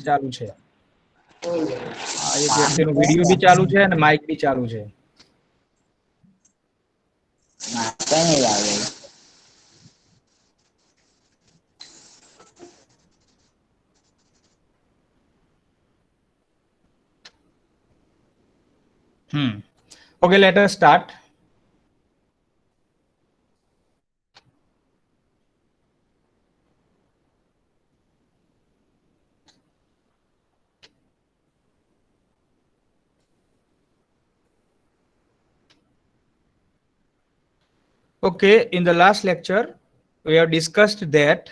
ચાલુ છે આ એક વ્યક્તિનો વિડિયો બી ચાલુ છે અને માઇક બી ચાલુ છે Okay, let us start. Okay, in the last lecture, we have discussed that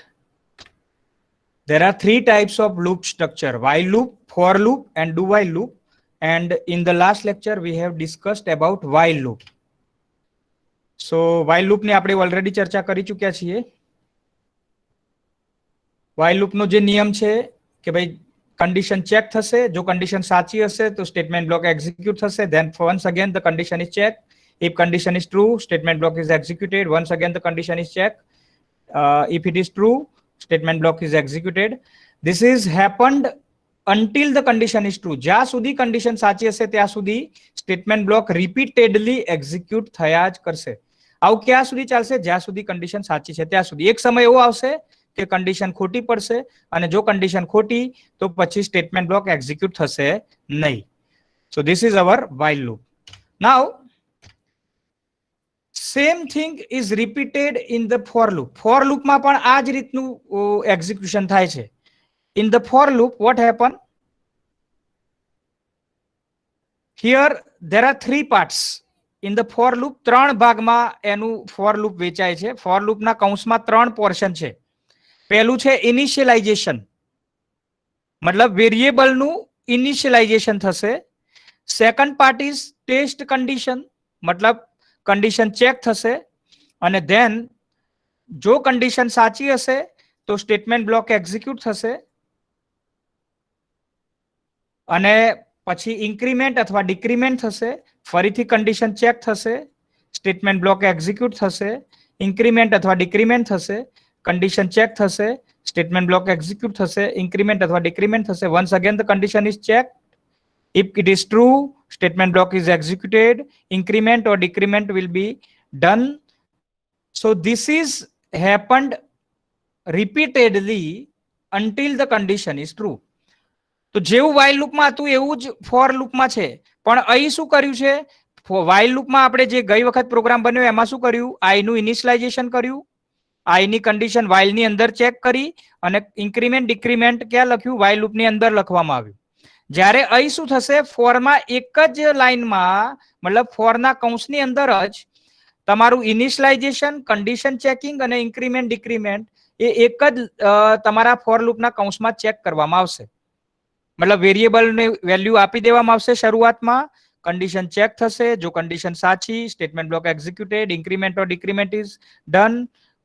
there are three types of loop structure: while loop, for loop, and do while loop. And in the last lecture, we have discussed about while loop. So while loop ને આપણે already ચર્ચા કરી ચૂક્યા છીએ. while loop નો જે નિયમ છે કે ભાઈ condition check થશે, જો condition સાચી હશે તો statement block execute થશે, then once again the condition is checked. If condition is true, statement block is executed. Once again the condition is checked. If it is true, statement block is executed. This is happened until the condition is true. જ્યાં સુધી condition સાચી હશે ત્યાં સુધી statement block repeatedly execute થયા જ કરશે. આવું ક્યાં સુધી ચાલશે? જ્યાં સુધી condition સાચી છે ત્યાં સુધી. એક સમય એવો આવશે કે condition ખોટી પડશે અને જો condition ખોટી તો પછી statement block execute થશે નહીં. So this is our while loop. Now same thing is repeated in the for loop. For loop માં પણ આ જ રીતનું execution થાય છે. In the for loop, what happened? Here there are three parts. In the for loop, ત્રણ ભાગમાં એનું for loop વેચાય છે. For loop ના કૌંસમાં ત્રણ portion છે. પહેલું છે initialization. મતલબ વેરિયેબલ નું initialization થશે. Second part is test condition. મતલબ condition check થશે અને then જો condition સાચી હશે તો statement block execute થશે અને પછી increment અથવા decrement થશે, ફરીથી condition check થશે, statement block execute થશે, increment અથવા decrement થશે, condition check થશે, statement block execute થશે, increment અથવા decrement થશે. Once again the condition is checked. If it is true, statement block is executed, increment or decrement will be done. So this is happened repeatedly until the condition is true. તો જેવું while loop માં હતું એવું જ for loop માં છે. પણ અહીં શું કર્યું છે? while loop માં આપણે જે ગઈ વખત પ્રોગ્રામ બન્યો એમાં શું કર્યું? I નું ઇનિશિયલાઇઝેશન કર્યું, I ની કન્ડિશન while ની અંદર ચેક કરી અને ઇન્ક્રીમેન્ટ ડિક્રીમેન્ટ ક્યાં લખ્યું? while loop ની અંદર લખવામાં આવ્યું. જ્યારે અહીં શું થશે? for માં એક જ લાઈનમાં મતલબ for ના કૌંસની અંદર જ તમારું ઇનિશિયલાઇઝેશન, કન્ડિશન ચેકિંગ અને ઇન્ક્રીમેન્ટ ડિક્રીમેન્ટ એ એક જ તમારા for loop ના કૌંસમાં ચેક કરવામાં આવશે. मतलब वेरिएबल ने वैल्यू आपी देवामां आवशे शरूआतमां, कंडीशन चेक थशे, जो कंडीशन साची, स्टेटमेंट ब्लॉक एक्जिक्यूटेड, इंक्रीमेंट और decrement is done.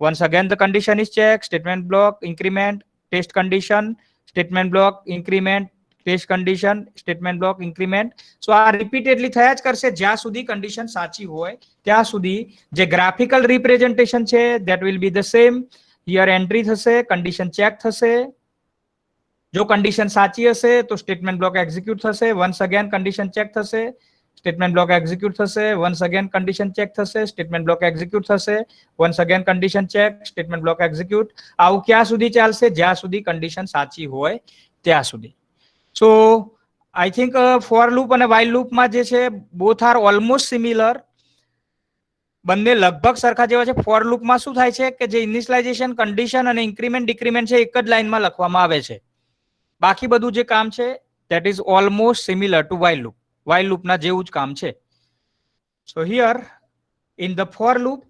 Once again the condition is check, statement block, increment, test condition, statement block, increment, test condition, statement block, increment. So आ repeatedly थया ज करशे ज्यां सुधी condition साची होय त्यां सुधी. जे ग्राफिकल रिप्रेजेंटेशन छे that will be the same. Here entry थशे, कंडीशन चेक थशे, जो कंडीशन साची हशे तो स्टेटमेंट ब्लॉक एक्जिक्यूट थशे. वंस अगेन कंडीशन चेक थशे, स्टेटमेंट ब्लॉक एक्जिक्यूट थशे. वंस अगेन कंडीशन चेक थशे, स्टेटमेंट ब्लॉक एक्जिक्यूट थशे. Once again condition check, statement block execute. आवुं क्यां सुधी चालशे? ज्यां सुधी कंडीशन साची होय त्यां सुधी. So I think for loop અને while लूप માં જે છે both are almost similar. બંને લગભગ સરખા જેવા છે. ફોર લૂપમાં શું થાય છે કે જે ઇનિશિયલાઇઝેશન, કન્ડિશન અને ઇન્ક્રીમેન્ટ ડિક્રીમેન્ટ છે એક જ લાઈનમાં લખવામાં આવે છે. બાકી બધું જે કામ છે that is almost similar to while loop. while loop ના જેવું જ કામ છે. So here in the for loop,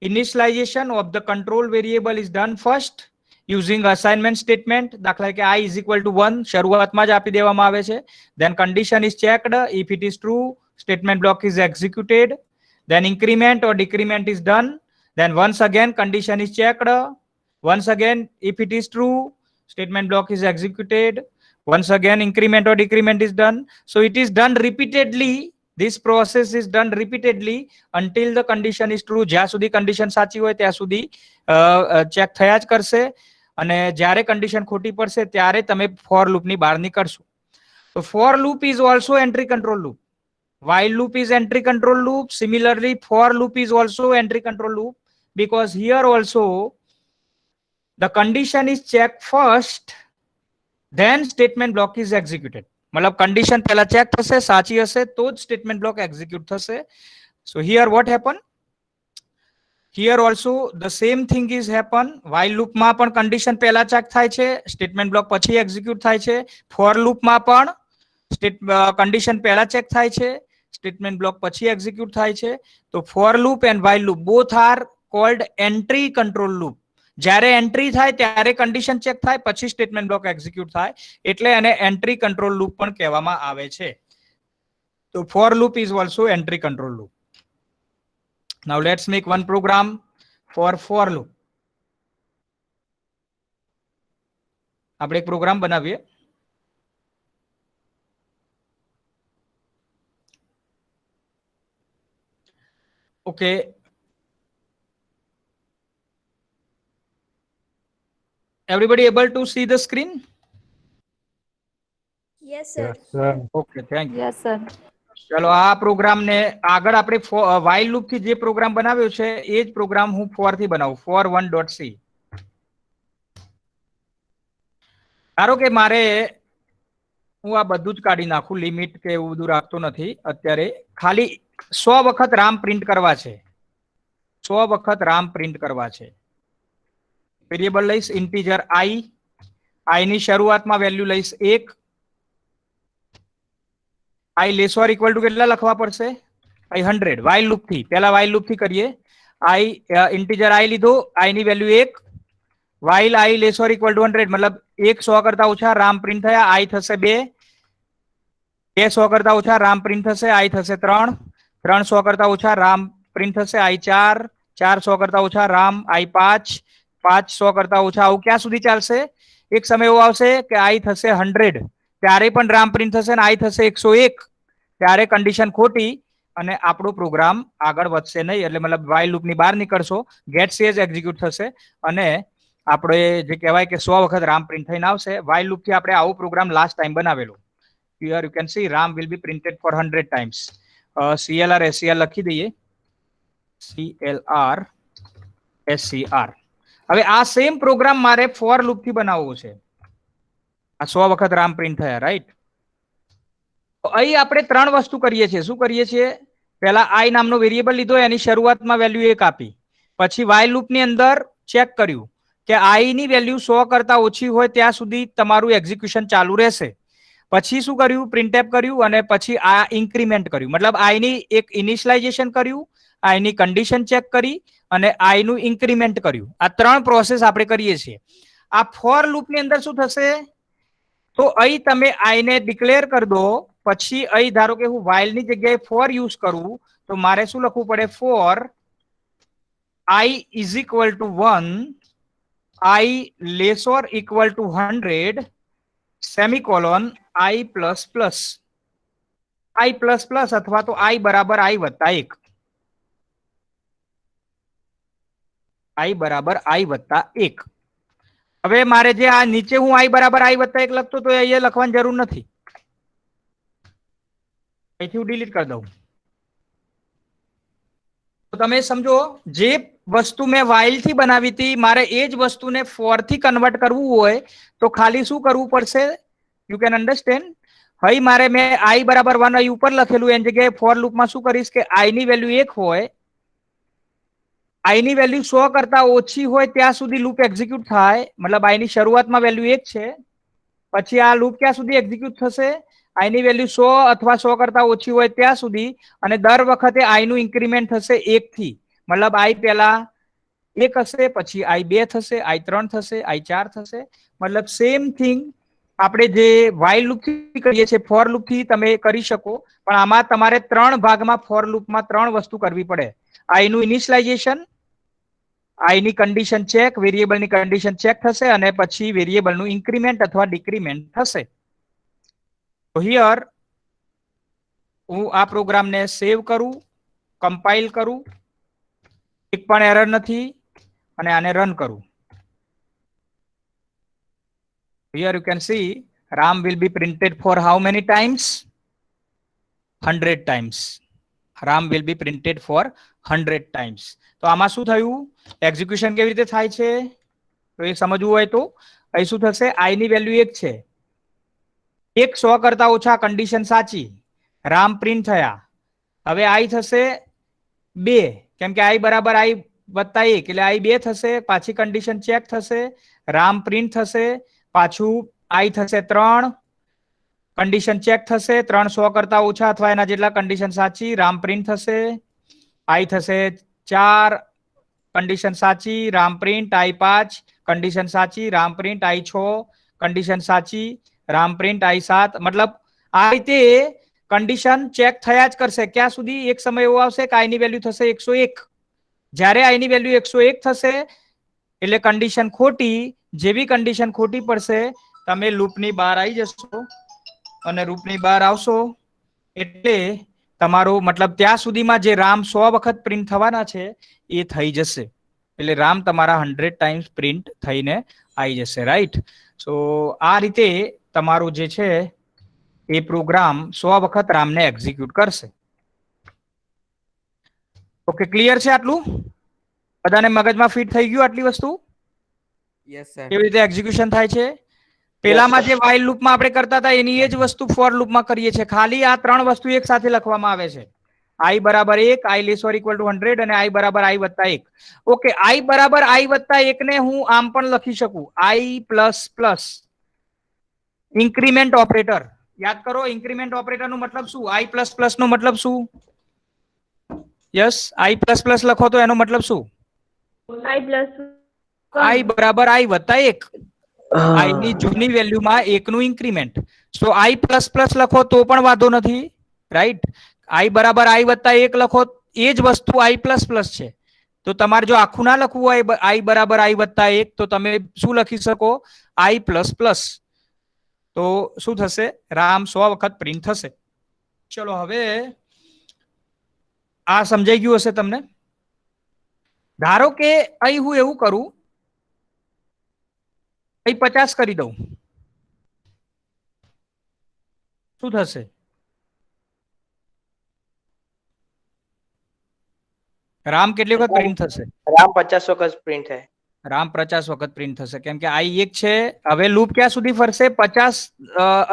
initialization of the control variable is done first using assignment statement. દાખલા કે I is equal to 1 શરૂઆતમાં જ આપી દેવામાં આવે છે. Then condition is checked. If it is true, statement block is executed. Then increment or decrement is done. Then once again condition is checked. Once again, if it is true, statement block is executed. Once again increment or decrement is done. So it is done repeatedly. This process is done repeatedly until the condition is true. જ્યાં સુધી condition સાચી હોય ત્યાં સુધી check થયા જ કરશે અને જ્યારે કન્ડિશન ખોટી પડશે ત્યારે તમે ફોર લૂપની બહાર નીકળશો. તો for loop is also entry control loop. While loop is entry control loop. Similarly, for loop is also entry control loop, because here also the condition is checked first, then statement block is executed. मतलब condition पहला check થશે, સાચી હશે તો જ statement block execute થશે. So here what happen? Here also the same thing is happen. While loop માં પણ condition પહેલા check થાય છે, statement block પછી execute થાય છે. For loop માં પણ condition પહેલા check થાય છે, statement block પછી execute થાય છે. તો for loop and while loop both are called entry control loop. જ્યારે એન્ટ્રી થાય ત્યારે કન્ડિશન ચેક થાય પછી સ્ટેટમેન્ટ બ્લોક એક્ઝિક્યુટ થાય એટલે એને એન્ટ્રી કંટ્રોલ લૂપ પણ કહેવામાં આવે છે. તો for loop is also entry control loop. Now let's make one program for loop. આપણે એક પ્રોગ્રામ બનાવીએ. Okay, everybody able to see the screen? Yes, sir. Yes, sir. Okay, thank you. Yes, sir. ચલો આ programme ને આગળ આપણે while loop થી જે પ્રોગ્રામ બનાવ્યો છે એ જ પ્રોગ્રામ હું for થી બનાવું, for1.c. ધારો કે મારે હું આ બધું જ કાઢી નાખું, લિમિટ કે એવું બધું રાખતો નથી અત્યારે. ખાલી 100 વખત રામ પ્રિન્ટ કરવા છે, 100 વખત રામ પ્રિન્ટ કરવા છે. વેરિયેબલ લઈશ ઇન્ટીજર i ની શરૂઆતમાં વેલ્યુ લઈશ 1. i less or equal to કેટલા લખવા પડશે? i 100. while loop થી પહેલા while loop થી કરીએ. i ઇન્ટીજર i લીધો, i ની value 1. while i less or equal to 100 મતલબ 1 100 કરતા ઓછા રામ પ્રિન્ટ થયા, i થશે 2. 2 100 કરતા ઓછા રામ પ્રિન્ટ થશે, i થશે 3. 3 100 કરતા ઓછા રામ પ્રિન્ટ થશે, i 4. 4 100 કરતા ઓછા રામ, i 5. 5 100 કરતા ઓછા. આવું ક્યાં સુધી ચાલશે? એક સમય એવો આવશે કે i થશે 100 ત્યારે પણ રામ પ્રિન્ટ થશે અને i થશે 101 ત્યારે કન્ડિશન ખોટી અને આપણો પ્રોગ્રામ આગળ વધશે નહીં. એટલે મતલબ while loop ની બહાર નીકળશો, get says એક્ઝિક્યુટ થશે અને આપણે જે કહેવાય કે 100 વખત રામ પ્રિન્ટ થઈને આવશે. while loop થી આપણે આવો પ્રોગ્રામ લાસ્ટ ટાઈમ બનાવેલો. here you can see ram will be printed for 100 times. clr scr લખી દઈએ, clr scr. હવે આ સેમ પ્રોગ્રામ મારે ફોર લૂપ થી બનાવવો છે. આ 100 વખત રામ પ્રિન્ટ થયા, રાઈટ? તો અહીં આપણે 3 વસ્તુ કરીએ છીએ. શું કરીએ છીએ? પહેલા i નામનો વેરિયેબલ લીધો, એની શરૂઆતમાં વેલ્યુ 1 આપી. પછી while loop ની અંદર ચેક કર્યું કે i ની વેલ્યુ 100 કરતા ઓછી હોય ત્યાં સુધી તમારું એક્ઝિક્યુશન ચાલુ રહેશે. પછી શું કર્યું? પ્રિન્ટએફ કર્યું અને પછી આ ઇન્ક્રીમેન્ટ કર્યું. મતલબ i ની એક ઇનિશિયલાઇઝેશન કર્યું, i ની કન્ડિશન ચેક કરી અને i નું ઇન્ક્રીમેન્ટ કર્યું. આ 3 પ્રોસેસ આપણે કરીએ છીએ. આ ફોર લૂપ ની અંદર શું થશે? તો અહીં તમે i ને ડિક્લેર કરી દો, પછી અહીં ધારો કે હું while ની જગ્યાએ for યુઝ કરું તો મારે શું લખવું પડે? for i is equal to 1, i less or equal to 100, semicolon i plus plus. i plus plus અથવા તો i બરાબર i વત્તા 1. i બરાબર i વત્તા 1. હવે મારે જે આ નીચે હું i બરાબર i વત્તા 1 લખતો તો અહીંયા લખવાની જરૂર નથી, અહીંથી હું ડિલીટ કરી દઉં. તો તમે સમજો જે વસ્તુ મેં while થી બનાવી હતી મારે એ જ વસ્તુને for થી કન્વર્ટ કરવું હોય તો ખાલી શું કરવું પડશે? You can understand. અહીં મારે મેં i બરાબર 1 અહીં ઉપર લખેલું, એની જગ્યાએ ફોર લૂપમાં શું કરીશ કે i ની વેલ્યુ 1 હોય, i ની વેલ્યુ 100 કરતા ઓછી હોય ત્યાં સુધી લૂપ એક્ઝિક્યુટ થાય. મતલબ i ની શરૂઆતમાં વેલ્યુ 1 છે, પછી આ લૂપ ક્યાં સુધી એક્ઝિક્યુટ થશે? i ની વેલ્યુ 100 અથવા 100 કરતા ઓછી હોય ત્યાં સુધી અને દર વખતે i નું ઇન્ક્રીમેન્ટ થશે 1 થી. મતલબ i પહેલા 1 હશે, પછી i 2 થશે, i 3 થશે, i 4 થશે. મતલબ સેમ થિંગ આપણે જે while loop થી કરીએ છીએ for loop થી તમે કરી શકો, પણ આમાં તમારે 3 ભાગમાં for loop માં 3 વસ્તુ કરવી પડે. i નું ઇનિશિયલાઇઝેશન, i ની કન્ડિશન ચેક, વેરિયેબલ ની કન્ડિશન ચેક થશે અને પછી વેરિયેબલ નું ઇન્ક્રીમેન્ટ અથવા ડિક્રીમેન્ટ થશે. તો હિયર હું આ પ્રોગ્રામને સેવ કરું, કમ્પાઇલ કરું, એક પણ એરર નથી અને આને રન કરું. Here you can see RAM will be printed for how many times? 100 times. RAM will be printed for 100 times. તો આમાં શું થયું? એક્ઝિક્યુશન કેવી રીતે થાય છે? તો એ સમજવું હોય તો અહીં શું થશે? I ની વેલ્યુ 1 છે. 100 કરતા ઓછા કન્ડિશન સાચી. RAM પ્રિન્ટ થયા. હવે I થશે 2 કેમ કે I બરાબર I વત્તા 1 એટલે I 2 થશે. પાછી કન્ડિશન ચેક થશે. RAM પ્રિન્ટ થશે. પાછું I થશે 3. કન્ડિશન ચેક થશે. 300 કરતા ઓછા અથવા એના જેટલા કન્ડિશન સાચી. RAM પ્રિન્ટ થશે. I થશે 4. કન્ડિશન સાચી. RAM print. I 5. કન્ડિશન સાચી. RAM print. I 6. કન્ડિશન સાચી. RAM print. I 7. मतलब આ રીતે કન્ડિશન ચેક થયા જ કરશે. ક્યાં સુધી? એક સમય એવો આવશે કે I ની વેલ્યુ થશે 101. જ્યારે I ની વેલ્યુ 101 થશે એટલે કન્ડિશન ખોટી. જેવી કન્ડિશન ખોટી પડશે તમે લૂપની બહાર આવી જશો અને લૂપની બહાર આવશો એટલે તમારો મતલબ ત્યાં સુધીમાં જે RAM 100 વખત પ્રિન્ટ થવાના છે એ થઈ જશે. એટલે RAM તમારા 100 ટાઈમ્સ પ્રિન્ટ થઈને આવી જશે. રાઈટ? સો આ રીતે તમારો જે છે એ પ્રોગ્રામ 100 વખત RAM ને એક્ઝિક્યુટ કરશે. ઓકે, ક્લિયર છે આટલું? બધાને મગજમાં ફિટ થઈ ગયું આટલી વસ્તુ? Yes sir. કેવી રીતે એક્ઝિક્યુશન થાય છે? પેલામાં જે while લૂપમાં આપણે કરતા હતા એની એ જ વસ્તુ ફોર લૂપમાં કરીએ છીએ. ખાલી આ ત્રણ વસ્તુ એક સાથે લખવામાં આવે છે. I બરાબર 1, I less or equal to 100 અને I બરાબર I વત્તા 1. ઓકે, I બરાબર I વત્તા 1 ને હું આમ પણ લખી શકું. I plus plus increment operator. યાદ કરો ઇન્ક્રીમેન્ટ ઓપરેટર નો મતલબ શું? I પ્લસ પ્લસ નો મતલબ શું? યસ, I પ્લસ પ્લસ લખો તો એનો મતલબ શું? I plus I બરાબર I વત્તા 1. I ની જૂની વેલ્યુમાં 1 નું increment. So I plus plus લખો તો પણ વાંધો નથી. રાઈટ? I બરાબર I વત્તા 1 લખો એ જ વસ્તુ I પ્લસ પ્લસ છે. તો તમારે જો આખું ના લખવું હોય I બરાબર I વત્તા 1 તો તમે શું લખી શકો? I plus plus. તો શું થશે? RAM 100 વખત પ્રિન્ટ થશે. ચલો હવે આ સમજાઈ ગયું હશે તમને? ધારો કે અહીં હું એવું કરું, અહીં 50 કરી દઉં, શું થશે? RAM કેટલી વખત પ્રિન્ટ થશે? RAM 50 વખત પ્રિન્ટ થાય. RAM 50 વખત પ્રિન્ટ થશે કેમ કે I 1 છે. હવે લૂપ ક્યાં સુધી ફરશે? 50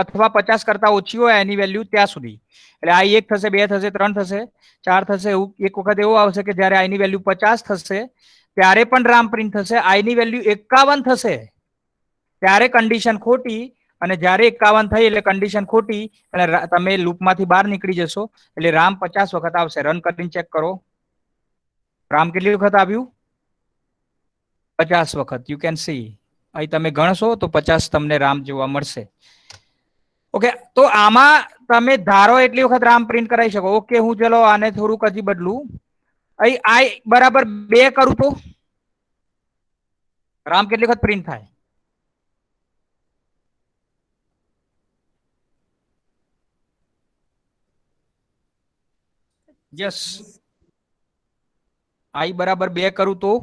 અથવા 50 કરતા ઓછી હોય એની વેલ્યુ ત્યાં સુધી. એટલે I 1 થશે, 2 થશે, 3 થશે, 4 થશે. એક વખત એવું આવશે કે જ્યારે I ની વેલ્યુ 50 થશે ત્યારે પણ RAM પ્રિન્ટ થશે. I ની વેલ્યુ 51 થશે ત્યારે કન્ડિશન ખોટી અને જ્યારે 51 થઈ એટલે કન્ડિશન ખોટી અને તમે લૂપમાંથી બહાર નીકળી જશો એટલે RAM 50 વખત આવશે. રન કરીને ચેક કરો. RAM કેટલી વખત આવ્યું? 50 વખત. યુ કેન સી અહીં તમે ગણશો તો 50 તમને RAM જોવા મળશે. ઓકે, તો આમાં તમે ધારો એટલી વખત RAM પ્રિન્ટ કરાવી શકો. ઓકે, હું ચલો આને થોડુંક હજી બદલું. અહીં I બરાબર 2 કરું તો RAM કેટલી વખત પ્રિન્ટ થાય? યસ, I બરાબર 2 કરું તો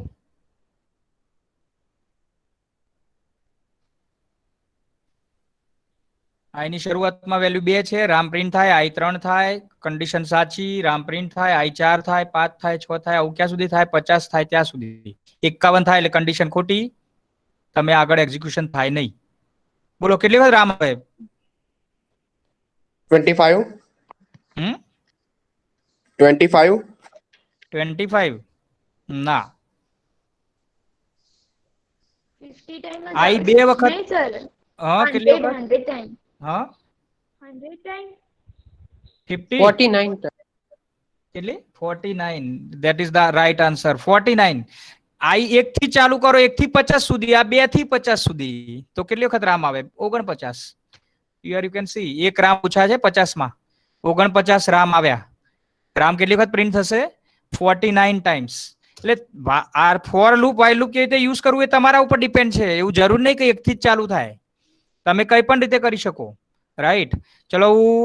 I ની શરૂઆતમાં વેલ્યુ 2 છે. RAM પ્રિન્ટ થાય. I 3 થાય. કન્ડિશન સાચી. RAM પ્રિન્ટ થાય. I 4 થાય, 5 થાય, 6 થાય. આવું ક્યાં સુધી થાય? 50 થાય ત્યાં સુધી. 51 થાય એટલે કન્ડિશન ખોટી. તમે આગળ એક્ઝિક્યુશન થાય નહીં. બોલો કેટલી વખત RAM આવે? 25. 25. 25 ના. 50 time I 2 વખત. नहीं sir, હા, કેટલી 100 વખત? 100 time. હા, 100 time. 50 49. કેટલી? 49. That is the right answer. 49. I 1 થી ચાલુ કરો, 1 થી 50 સુધી. આ 2 થી 50 સુધી તો કેટલી વખત RAM આવે? 49. Here you can see 1 RAM પૂછા છે 50 માં. 49 RAM આવ્યા. RAM કેટલી વખત પ્રિન્ટ થશે? 49 ટાઈમ્સ. એટલે આ ફોર લૂપ વાઇલ લૂપ કેવી રીતે યુઝ કરવું એ તમારા ઉપર ડિપેન્ડ છે. એવું જરૂર નહીં કે 1 થી જ ચાલુ થાય. તમે કઈ પણ રીતે કરી શકો. રાઈટ? ચલો હું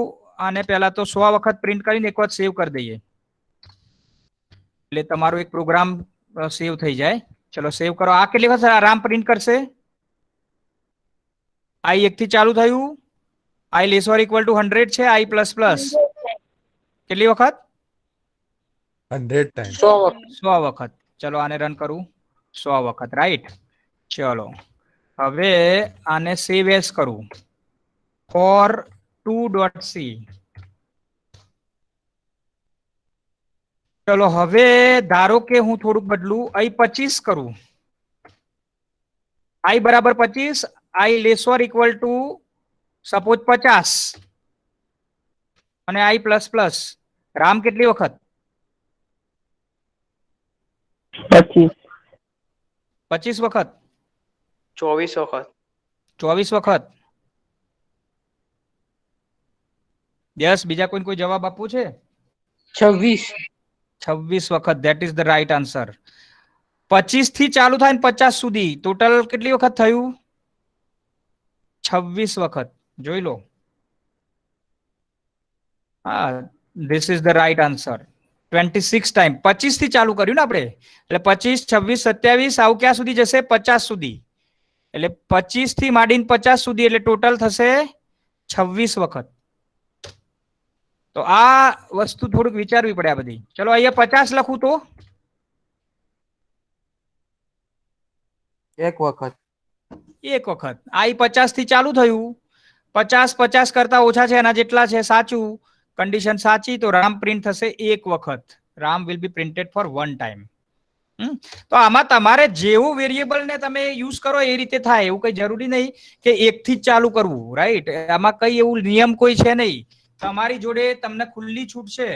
આને પહેલા તો 100 વખત પ્રિન્ટ કરીને એક વખત સેવ કરી દઈએ એટલે તમારો એક પ્રોગ્રામ સેવ થઈ જાય. ચલો સેવ કરો. આ કેટલી વખત RAM પ્રિન્ટ કરશે? આઈ 1 થી ચાલુ થયું, આઈ લેસ ઓર ઇક્વલ ટુ 100 છે, આઈ પ્લસ પ્લસ કેટલી વખત? 100 times. 100 વખત. ચલો આને રન કરું 100 વખત, રાઈટ. ચલો હવે આને સેવ એસ કરું ફોર 2.c. ચલો હવે ધારો કે હું થોડુંક બદલું, આઈ 25 કરું, આઈ બરાબર 25, I less or equal to suppose 50 અને આઈ પ્લસ પ્લસ. રામ કેટલી વખત? 25 વખત. 24 વખત. 24 વખત. યસ, બીજા કોઈ જવાબ આપવું છે? 26 વખત, that is the right answer. 25 થી ચાલુ થાય ને 50 સુધી ટોટલ કેટલી વખત થયું? 26 વખત. જોઈ લો. હા, this is the right answer. 26 time 25 થી ચાલુ કર્યું ને આપણે, એટલે 25, 26, 27 આવું ક્યાં સુધી જશે? 50 સુધી. એટલે 25 થી માંડીને 50 સુધી, એટલે ટોટલ થશે 26 વખત. તો આ વસ્તુ થોડુંક વિચારવી પડે આ બધી. ચલો અહીંયા 50 લખું તો 1 વખત. 1 વખત. આઈ 50 થી ચાલુ થયું, 50 કરતા ઓછા છે એના જેટલા છે, સાચું, કન્ડિશન સાચી, તો રામ પ્રિન્ટ થશે 1 વખત. Ram will be printed for 1 time. તો આમાં તમારે જેવું વેરિયેબલ ને તમે યુઝ કરો એ રીતે થાય, એવું કઈ જરૂરી નહીં કે 1 થી જ ચાલુ કરવું, રાઈટ? આમાં કઈ એવું નિયમ કોઈ છે નહીં. તમારી જોડે તમને ખુલ્લી છૂટ છે.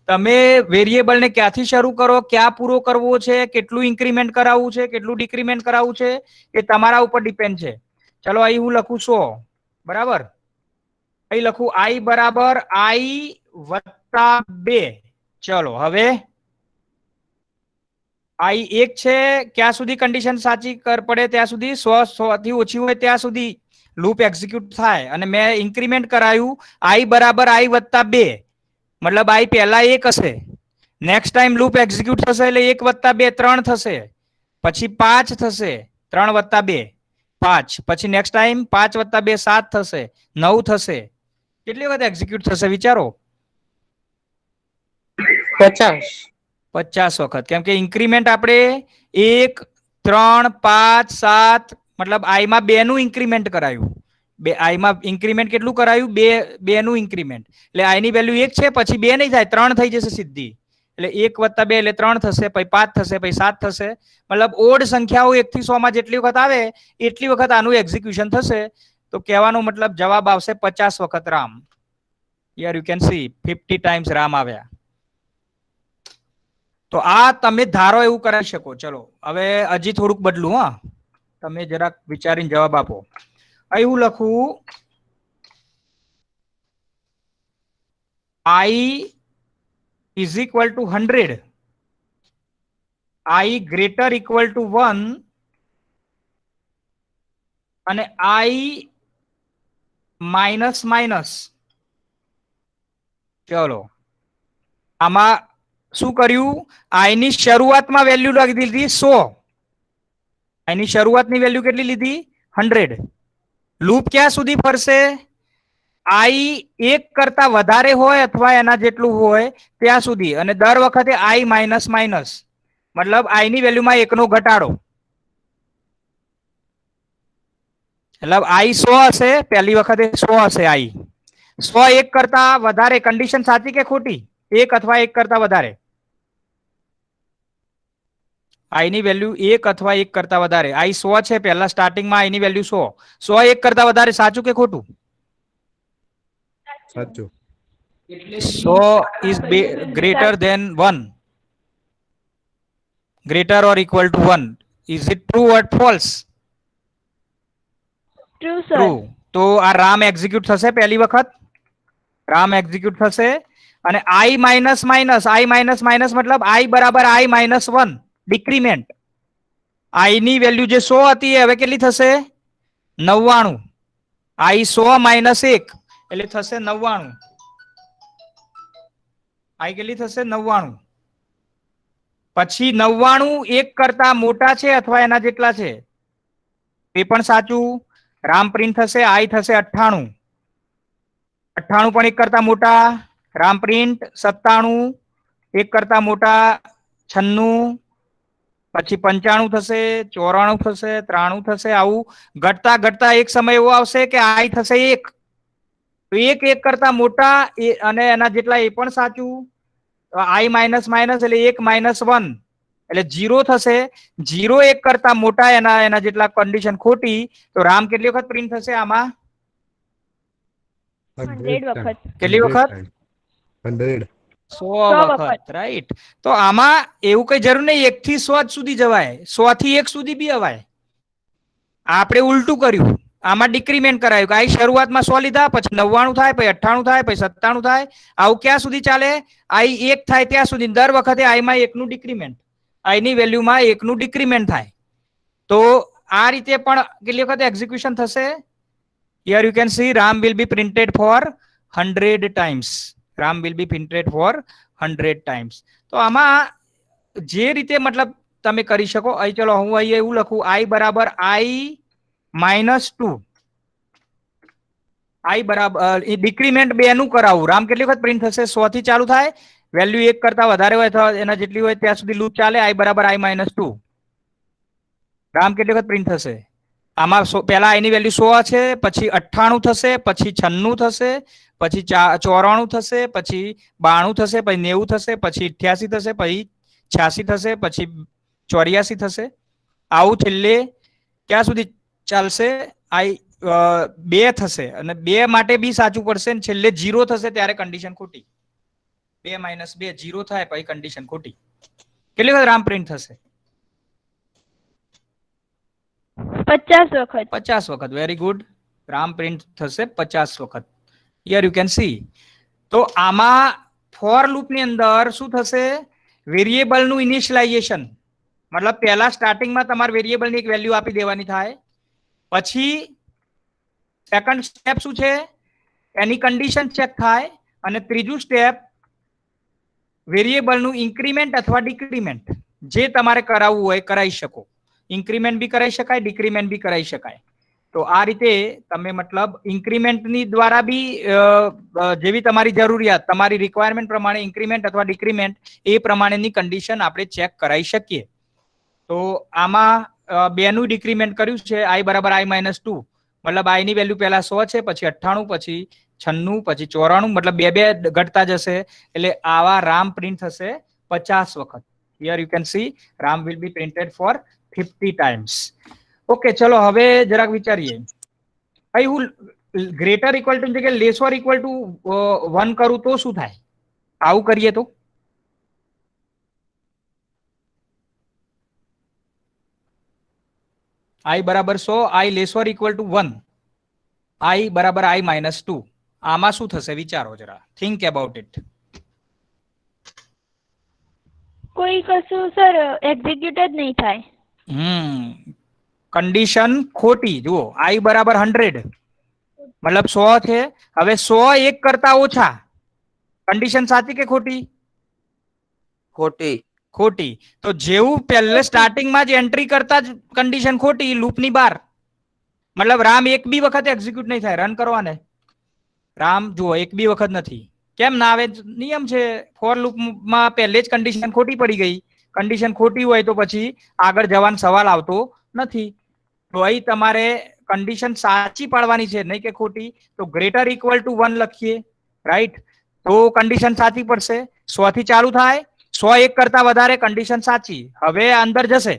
તમે વેરિયેબલ ને ક્યાંથી શરૂ કરો, ક્યાં પૂરો કરવો છે, કેટલું ઇન્ક્રીમેન્ટ કરાવવું છે, કેટલું ડિક્રીમેન્ટ કરાવવું છે, એ તમારા ઉપર ડિપેન્ડ છે. ચલો અહીં હું લખું 100, બરાબર. અહીં લખું આઈ બરાબર આઈ વત્તા 2. ચલો હવે આઈ 1 છે, ક્યાં સુધી કન્ડિશન સાચી પડે ત્યાં સુધી, 100 થી ઓછી હોય ત્યાં સુધી લૂપ એક્ઝિક્યુટ થાય. અને મેં ઇન્ક્રીમેન્ટ કરાયું આઈ બરાબર આઈ વત્તા 2, મતલબ આઈ પહેલા 1 હશે, નેક્સ્ટ ટાઈમ લૂપ એક્ઝિક્યુટ થશે એટલે 1 વત્તા 2 3 થશે, પછી 5 થશે, 3 વત્તા 2 5, પછી નેક્સ્ટ ટાઈમ 5 વત્તા 2 7 થશે, 9 થશે. કેટલી વખત એક્ઝિક્યુટ થશે વિચારો? 50 વખત. કેમ કે ઇન્ક્રીમેન્ટ આપણે 1 3 5 7, મતલબ આઈ માં 2 નું ઇન્ક્રીમેન્ટ કરાયું. આઈ માં ઇન્ક્રીમેન્ટ કેટલું કરાયું? 2 નું ઇન્ક્રીમેન્ટ. એટલે આઈ ની વેલ્યુ 1 છે, પછી 2 નહીં થાય, 3 થઈ જશે સીધી. એટલે 1 વત્તા 2 એટલે 3 થશે, પછી 5 થશે, પછી 7 થશે. મતલબ ઓડ સંખ્યાઓ 1 થી 100 માં જેટલી વખત આવે એટલી વખત આનું એક્ઝિક્યુશન થશે. તો કહેવાનો મતલબ જવાબ આવશે 50 વખત Ram. Here you can C 50 times Ram આવ્યા. તો આ તમે ધારો એવું કરી શકો. ચલો હવે હજી થોડુંક બદલું. હા, તમે જરાક વિચારીને જવાબ આપો. અહીં હું લખું આઈ is equal to 100, I greater equal to 1 અને આઈ માઇનસ માઇનસ. ચલો આમાં શું કર્યું? આઈ ની શરૂઆતમાં વેલ્યુ લખી દીધી 100. આઈ ની શરૂઆતની વેલ્યુ કેટલી લીધી? 100. લૂપ ક્યાં સુધી ફરશે? આઈ 1 કરતા વધારે હોય અથવા એના જેટલું હોય ત્યાં સુધી, અને દર વખતે આઈ માઇનસ માઇનસ, મતલબ આઈ ની વેલ્યુમાં 1 નો ઘટાડો. મતલબ આઈ 100 હશે, પહેલી વખતે 100 હશે આઈ. 100 1 કરતા વધારે, કન્ડિશન સાચી કે ખોટી? 1 અથવા 1 કરતા વધારે. આઈ ની વેલ્યુ 1 અથવા 1 કરતા વધારે. આઈ 100 છે, પહેલા સ્ટાર્ટિંગમાં આઈ ની વેલ્યુ 100. 100 1 કરતા વધારે, સાચું કે ખોટું? સાચું. 100 is greater than 1, greater or equal to 1. Is it true or false? True, sir. True. તો આ રામ એક્ઝિક્યુટ થશે પહેલી વખત. રામ એક્ઝિક્યુટ થશે અને આઈ માઇનસ માઇનસ, આઈ માઇનસ માઇનસ મતલબ આઈ બરાબર આઈ માઇનસ 1, ડિક્રીમેન્ટ. આઈ ની વેલ્યુ જે 100 હતી હવે કેટલી થશે? 99. આઈ 100 માઇનસ 1 એટલે થશે 99. આઈ કેટલી થશે? 99. પછી 99 1 કરતા મોટા છે અથવા એના જેટલા છે એ પણ સાચું. રામ પ્રિન્ટ થશે, આઈ થશે 98, 98 પણ એક કરતા મોટા, રામ પ્રિન્ટ 97, એક કરતા મોટા 96, પછી 95 થશે, 94 થશે, 93 થશે. આવું ઘટતા ઘટતા એક સમય એવો આવશે કે આઈ થશે 1, તો એક કરતા મોટા અને એના જેટલા એ પણ સાચું, આઈ માઇનસ માઇનસ એટલે 1 માઇનસ 1 એટલે 0 થશે, 0 એક કરતા મોટા એના જેટલા કન્ડિશન ખોટી, તો રામ કેટલી વખત પ્રિન્ટ થશે આમાં? 100 વખત. કેટલી વખત? 100. 100 વખત, રાઈટ. તો આમાં એવું કઈ જરૂર નહીં 1 થી 100 સુધી જવાય, 100 થી 1 સુધી બી અવાય. આપણે ઉલટું કર્યું, આમાં ડિક્રીમેન્ટ કરાયું કે આઈ શરૂઆતમાં 100 લીધા, પછી 99 થાય, પછી 98 થાય, પછી 97 થાય. આવું ક્યાં સુધી ચાલે? આઈ 1 થાય ત્યાં સુધી. દર વખતે આઈ માં 1 નું ડિક્રીમેન્ટ, આઈ ની વેલ્યુમાં 1 નું ડિક્રીમેન્ટ થાય. તો આ રીતે પણ કેટલી વખત એક્ઝિક્યુશન થશે? Here you can see Ram will be printed for 100 times. Ram will be printed for 100 times. તો આમાં જે રીતે મતલબ તમે કરી શકો. અહીં ચલો હું અહીંયા એવું લખું, I બરાબર I -2, I બરાબર ડિક્રીમેન્ટ 2 નું કરાવું. રામ કેટલી વખત પ્રિન્ટ થશે? 100 થી ચાલુ થાય, વેલ્યુ 1 કરતા વધારે હોય અથવા એના જેટલી હોય ત્યાં સુધી લૂપ ચાલે. I બરાબર I -2, રામ કેટલી વખત પ્રિન્ટ થશે? આમાં પહેલા આઈ ની વેલ્યુ 100 છે, પછી 98 થશે, પછી 96 થશે, પછી 94 થશે, પછી 92 થશે, પછી 90 થશે, પછી 88 થશે, પછી 86 થશે, પછી 84 થશે. આવું છેલ્લે ક્યાં સુધી ચાલશે? આઈ 2 થશે અને 2 માટે બી સાચું પડશે ને છેલ્લે 0 થશે ત્યારે કન્ડિશન ખોટી. 2 - 2 0 થાય પછી કન્ડિશન ખોટી. કેટલી વખત રામ પ્રિન્ટ થશે? 50 વખત. 50 વખત. Very good. રામ પ્રિન્ટ થશે 50 વખત. Here you can C. તો આમાં ફોર લૂપ ની અંદર શું થશે? વેરિયેબલ નું ઇનિશિયલાઇઝેશન, મતલબ પહેલા સ્ટાર્ટિંગમાં તમારે વેરિયેબલ ની એક વેલ્યુ આપી દેવાની થાય, પછી સેકન્ડ સ્ટેપ શું છે? એની કન્ડિશન ચેક થાય, અને ત્રીજું સ્ટેપ વેરિયેબલ નું ઇન્ક્રીમેન્ટ અથવા ડિક્રીમેન્ટ જે તમારે કરાવવું હોય કરાવી શકો. ઇન્ક્રીમેન્ટ બી કરાવી શકાય, ડિક્રીમેન્ટ બી કરાવી શકાય. તો આ રીતે તમે મતલબ ઇન્ક્રીમેન્ટની દ્વારા બી જેવી તમારી જરૂરિયાત, તમારી રિક્વાયરમેન્ટ પ્રમાણે ઇન્ક્રીમેન્ટ અથવા ડિક્રીમેન્ટ એ પ્રમાણેની કન્ડિશન આપણે ચેક કરાવી શકીએ. તો આમાં 2 નું ડિક્રીમેન્ટ કર્યું છે, I બરાબર I -2, મતલબ I ની વેલ્યુ પહેલા 100 છે, પછી 98, પછી 96, પછી 94, મતલબ 2 ઘટતા જશે. એટલે આવા રામ પ્રિન્ટ થશે 50 વખત. Here you can see Ram will be printed for 50 times. Okay, ચલો હવે જરાક વિચારીએ. અહીં હું ગ્રેટર ઇક્વલ ટુ જગ્યાએ લેસર ઇક્વલ ટુ 1 કરું તો શું થાય? આવું કરીએ તો I બરાબર 100, I laser equal to 1, I બરાબર I -2. આમાં શું થશે? વિચારો જરા, થિંક અબાઉટ ઇટ. કોઈ કશું સર એક્ઝિક્યુટ જ નહીં થાય. કન્ડિશન ખોટી. જુઓ, I બરાબર 100, મતલબ 100 છે. હવે 100 1 કરતા ઓછા, કન્ડિશન સાચી કે ખોટી? ખોટી. ખોટી. તો જેવું પહેલે સ્ટાર્ટિંગમાં જ એન્ટ્રી કરતા જ કન્ડિશન ખોટી, લૂપની બહાર. મતલબ રામ એક બી વખત એક્ઝિક્યુટ નહીં થાય. રન કરવાને રામ જુઓ એક બી વખત નથી. કેમ ના આવે? નિયમ છે ફોર લૂપમાં પહેલે જ કન્ડિશન ખોટી પડી ગઈ. કન્ડિશન ખોટી હોય તો પછી આગળ જવાનો સવાલ આવતો નથી. તો અહીં તમારે કન્ડિશન સાચી પાડવાની છે, નહીં કે ખોટી. તો ગ્રેટર ઇક્વલ ટુ 1 લખીએ, રાઈટ? તો કન્ડિશન સાચી પડશે. 100 થી ચાલુ થાય, 100 1 કરતા વધારે, કન્ડિશન સાચી. હવે અંદર જશે.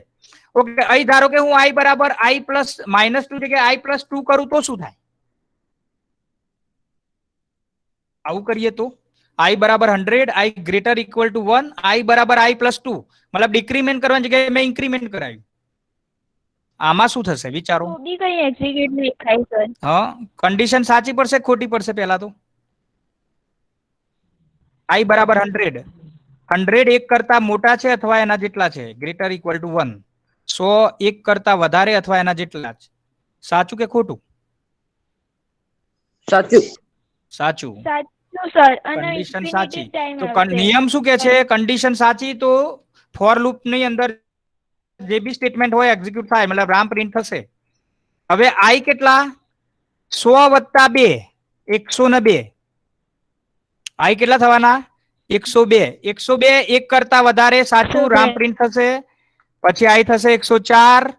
ઓકે, અહીં ધારો કે હું I બરાબર I -2 જગ્યાએ I +2 કરું તો શું થાય? આવું કરીએ તો I બરાબર 100, I greater equal to 1, I બરાબર I +2, મતલબ ડિક્રીમેન્ટ કરવાની જગ્યાએ મેં ઇન્ક્રીમેન્ટ કરાવ્યું. આમાં શું થશે? વિચારો. તો બી કઈ એક્ઝિક્યુટ નહીં થાય સર. હા, કન્ડિશન સાચી પડશે ખોટી પડશે? પહેલા તો I બરાબર 100, 100 1 કરતા મોટા છે અથવા એના જેટલા છે, ગ્રેટર ઇક્વલ ટુ 1. 100 1 કરતા વધારે અથવા એના જેટલા છે. સાચું કે ખોટું? સાચું. સાચું. સાચું સર. અને કન્ડિશન સાચી. ઇન્ફિનિટી ટાઈમ તો નિયમ શું કે છે? કન્ડિશન સાચી તો ફોર લૂપ ની અંદર જે બી સ્ટેટમેન્ટ હોય એક્ઝિક્યુટ થાય, મતલબ રામ પ્રિન્ટ થશે. હવે આઈ કેટલા 100 વત્તા 2 102 આઈ કેટલા થવાના 102 102 એક કરતા વધારે સાચું 102. રામ પ્રિન્ટ થશે પછી આઈ થશે 104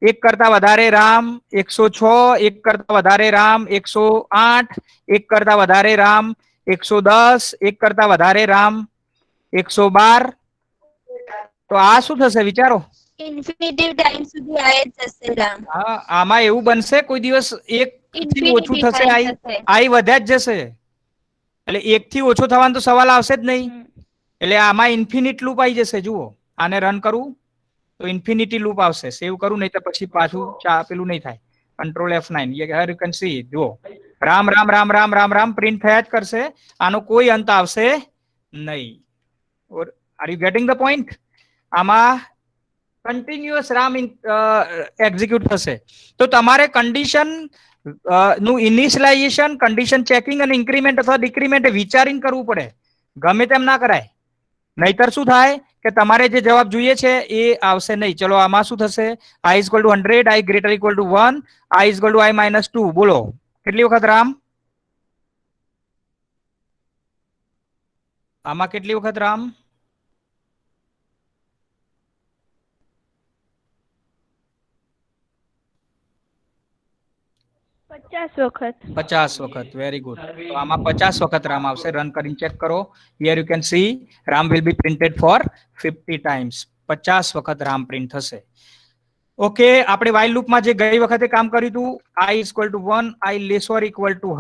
એક કરતા વધારે રામ 106 એક કરતા વધારે રામ 108 એક કરતા વધારે રામ 110 એક કરતા વધારે રામ 112 તો આ શું થશે વિચારો ઇન્ફિનિટિવ ટાઈમ સુધી આ જ જશે રામ. હા આમાં એવું બનશે કોઈ દિવસ એક થી ઓછું ઇન્ફિનિટી થશે ટાઈમ થશે. આઈ વધ્યા જ જશે એટલે એક થી ઓછો થવાનો તો સવાલ આવશે જ નહીં એટલે આમાં ઇન્ફિનિટ લૂપ આવી જશે જુઓ આને રન કરું તો ઇન્ફિનિટી લૂપ આવશે સેવ કરું નહીં તો પછી પાછું પેલું નહીં થાય control F9 here you can C જુઓ રામ રામ રામ રામ રામ રામ પ્રિન્ટ થયા જ કરશે આનો કોઈ અંત આવશે નહીં are you getting the point આમાં કન્ટિન્યુઅસ રામ એક્ઝિક્યુટ થશે તો તમારે કન્ડિશન નું ઇનિશિયલાઇઝેશન કન્ડિશન ચેકિંગ અને ઇન્ક્રીમેન્ટ અથવા ડિક્રીમેન્ટ વિચારીને કરવું પડે ગમે તેમ ના કરાય નહીતર શું થાય કે તમારે જે જવાબ જોઈએ છે એ આવશે નહીં ચલો આમાં શું થશે i = 100 i > 1 i = i - 2 બોલો કેટલી વખત રામ આમાં કેટલી વખત રામ પચાસ વખત 50 વખત વેરી ગુડ તો આમાં 50 વખત રામ આવશે રન કરીને ચેક કરો here you can see Ram will be printed for 50 times 50 વખત રામ પ્રિન્ટ થશે ઓકે આપણે while લૂપમાં જે ગઈ વખતે કામ કર્યું હતું i = 1 i <=